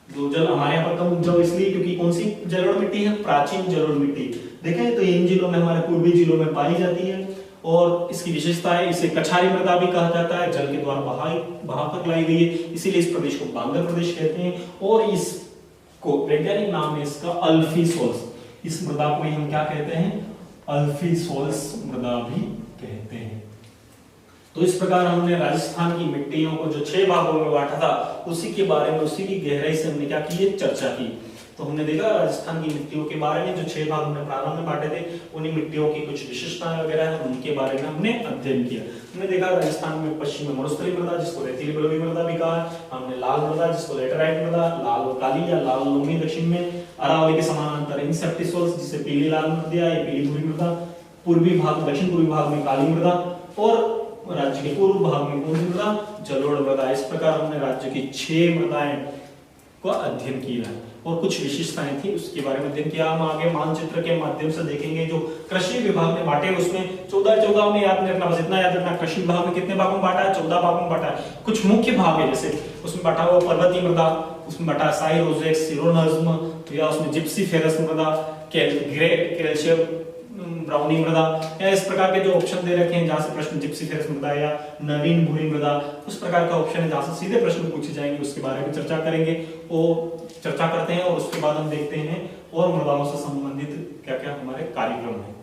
जो जल हमारे यहाँ पर कम उपजाऊ इसलिए क्योंकि कौन सी जलोढ़ मिट्टी है? प्राचीन जलोढ़ मिट्टी। देखें तो इन जिलों में, हमारे पूर्वी जिलों में पाई जाती है और इसकी विशेषता है, इसे कछारी मृदा भी कहा जाता है, जल के द्वारा बहाकर लाई गई है, इसीलिए इस प्रदेश को बांगर प्रदेश कहते हैं। और इसको वैज्ञानिक नाम है इसका अल्फीसोल्स। इस मृदा को हम क्या कहते हैं? अल्फीसोल्स मृदा भी कहते हैं। तो इस प्रकार हमने राजस्थान की मिट्टियों को जो 6 भागों में बांटा था, उसी के बारे में, उसी की गहराई से हमने क्या की है? चर्चा की। तो हमने देखा राजस्थान की मिट्टियों के बारे में, जो 6 भाग हमने प्रारंभ में बांटे थे, उन्हीं मिट्टियों की कुछ विशेषताएं वगैरह है, उनके बारे में हमने अध्ययन किया। हमने देखा राजस्थान में पश्चिम में मरुस्थलीय मृदा, जिसको रेतीली बलुई मृदा भी कहा है। हमने लाल मृदा, जिसको लेटराइट मृदा, लाल और काली या लाल लोमी दक्षिण में, अरावली के समानांतर इंसेप्टिसोल्स, जिसे पीली लाल मृदा या पीली भूरी मृदा, पूर्वी भाग, दक्षिण पूर्वी भाग में काली मृदा, और राज्य के पूर्व भाग में कौन सी मृदा? जलोढ़ मृदा। इस प्रकार हमने राज्य की 6 मृदाएं को अध्ययन किया है और कुछ विशेषताएं थी उसके बारे में अध्ययन किया। हम आगे मानचित्र के माध्यम से देखेंगे। जो कृषि विभाग ने बांटे उसमें 14 में याद रखना, बस इतना याद रखना, कृषि विभाग में कितने भागों में बांटा है? 14 भागों में बांटा है। कुछ मुख्य भाग है, जैसे उसमें बांटा हुआ पर्वतीय मृदा, उसमें बांटा साइरोजेक्स, सिरोनज्म, या उसमें जिप्सीफेरस मृदा, कैल्शियम ब्राउनी मृदा, या इस प्रकार के जो ऑप्शन दे रखे हैं जहां से प्रश्न जिप्सीफेरस मृदा या नवीन भूरी मृदा, उस प्रकार का ऑप्शन है जहां से सीधे प्रश्न पूछे जाएंगे, उसके बारे में चर्चा करेंगे। वो चर्चा करते हैं और उसके बाद हम देखते हैं और मृदाओं से संबंधित क्या क्या हमारे कार्यक्रम है।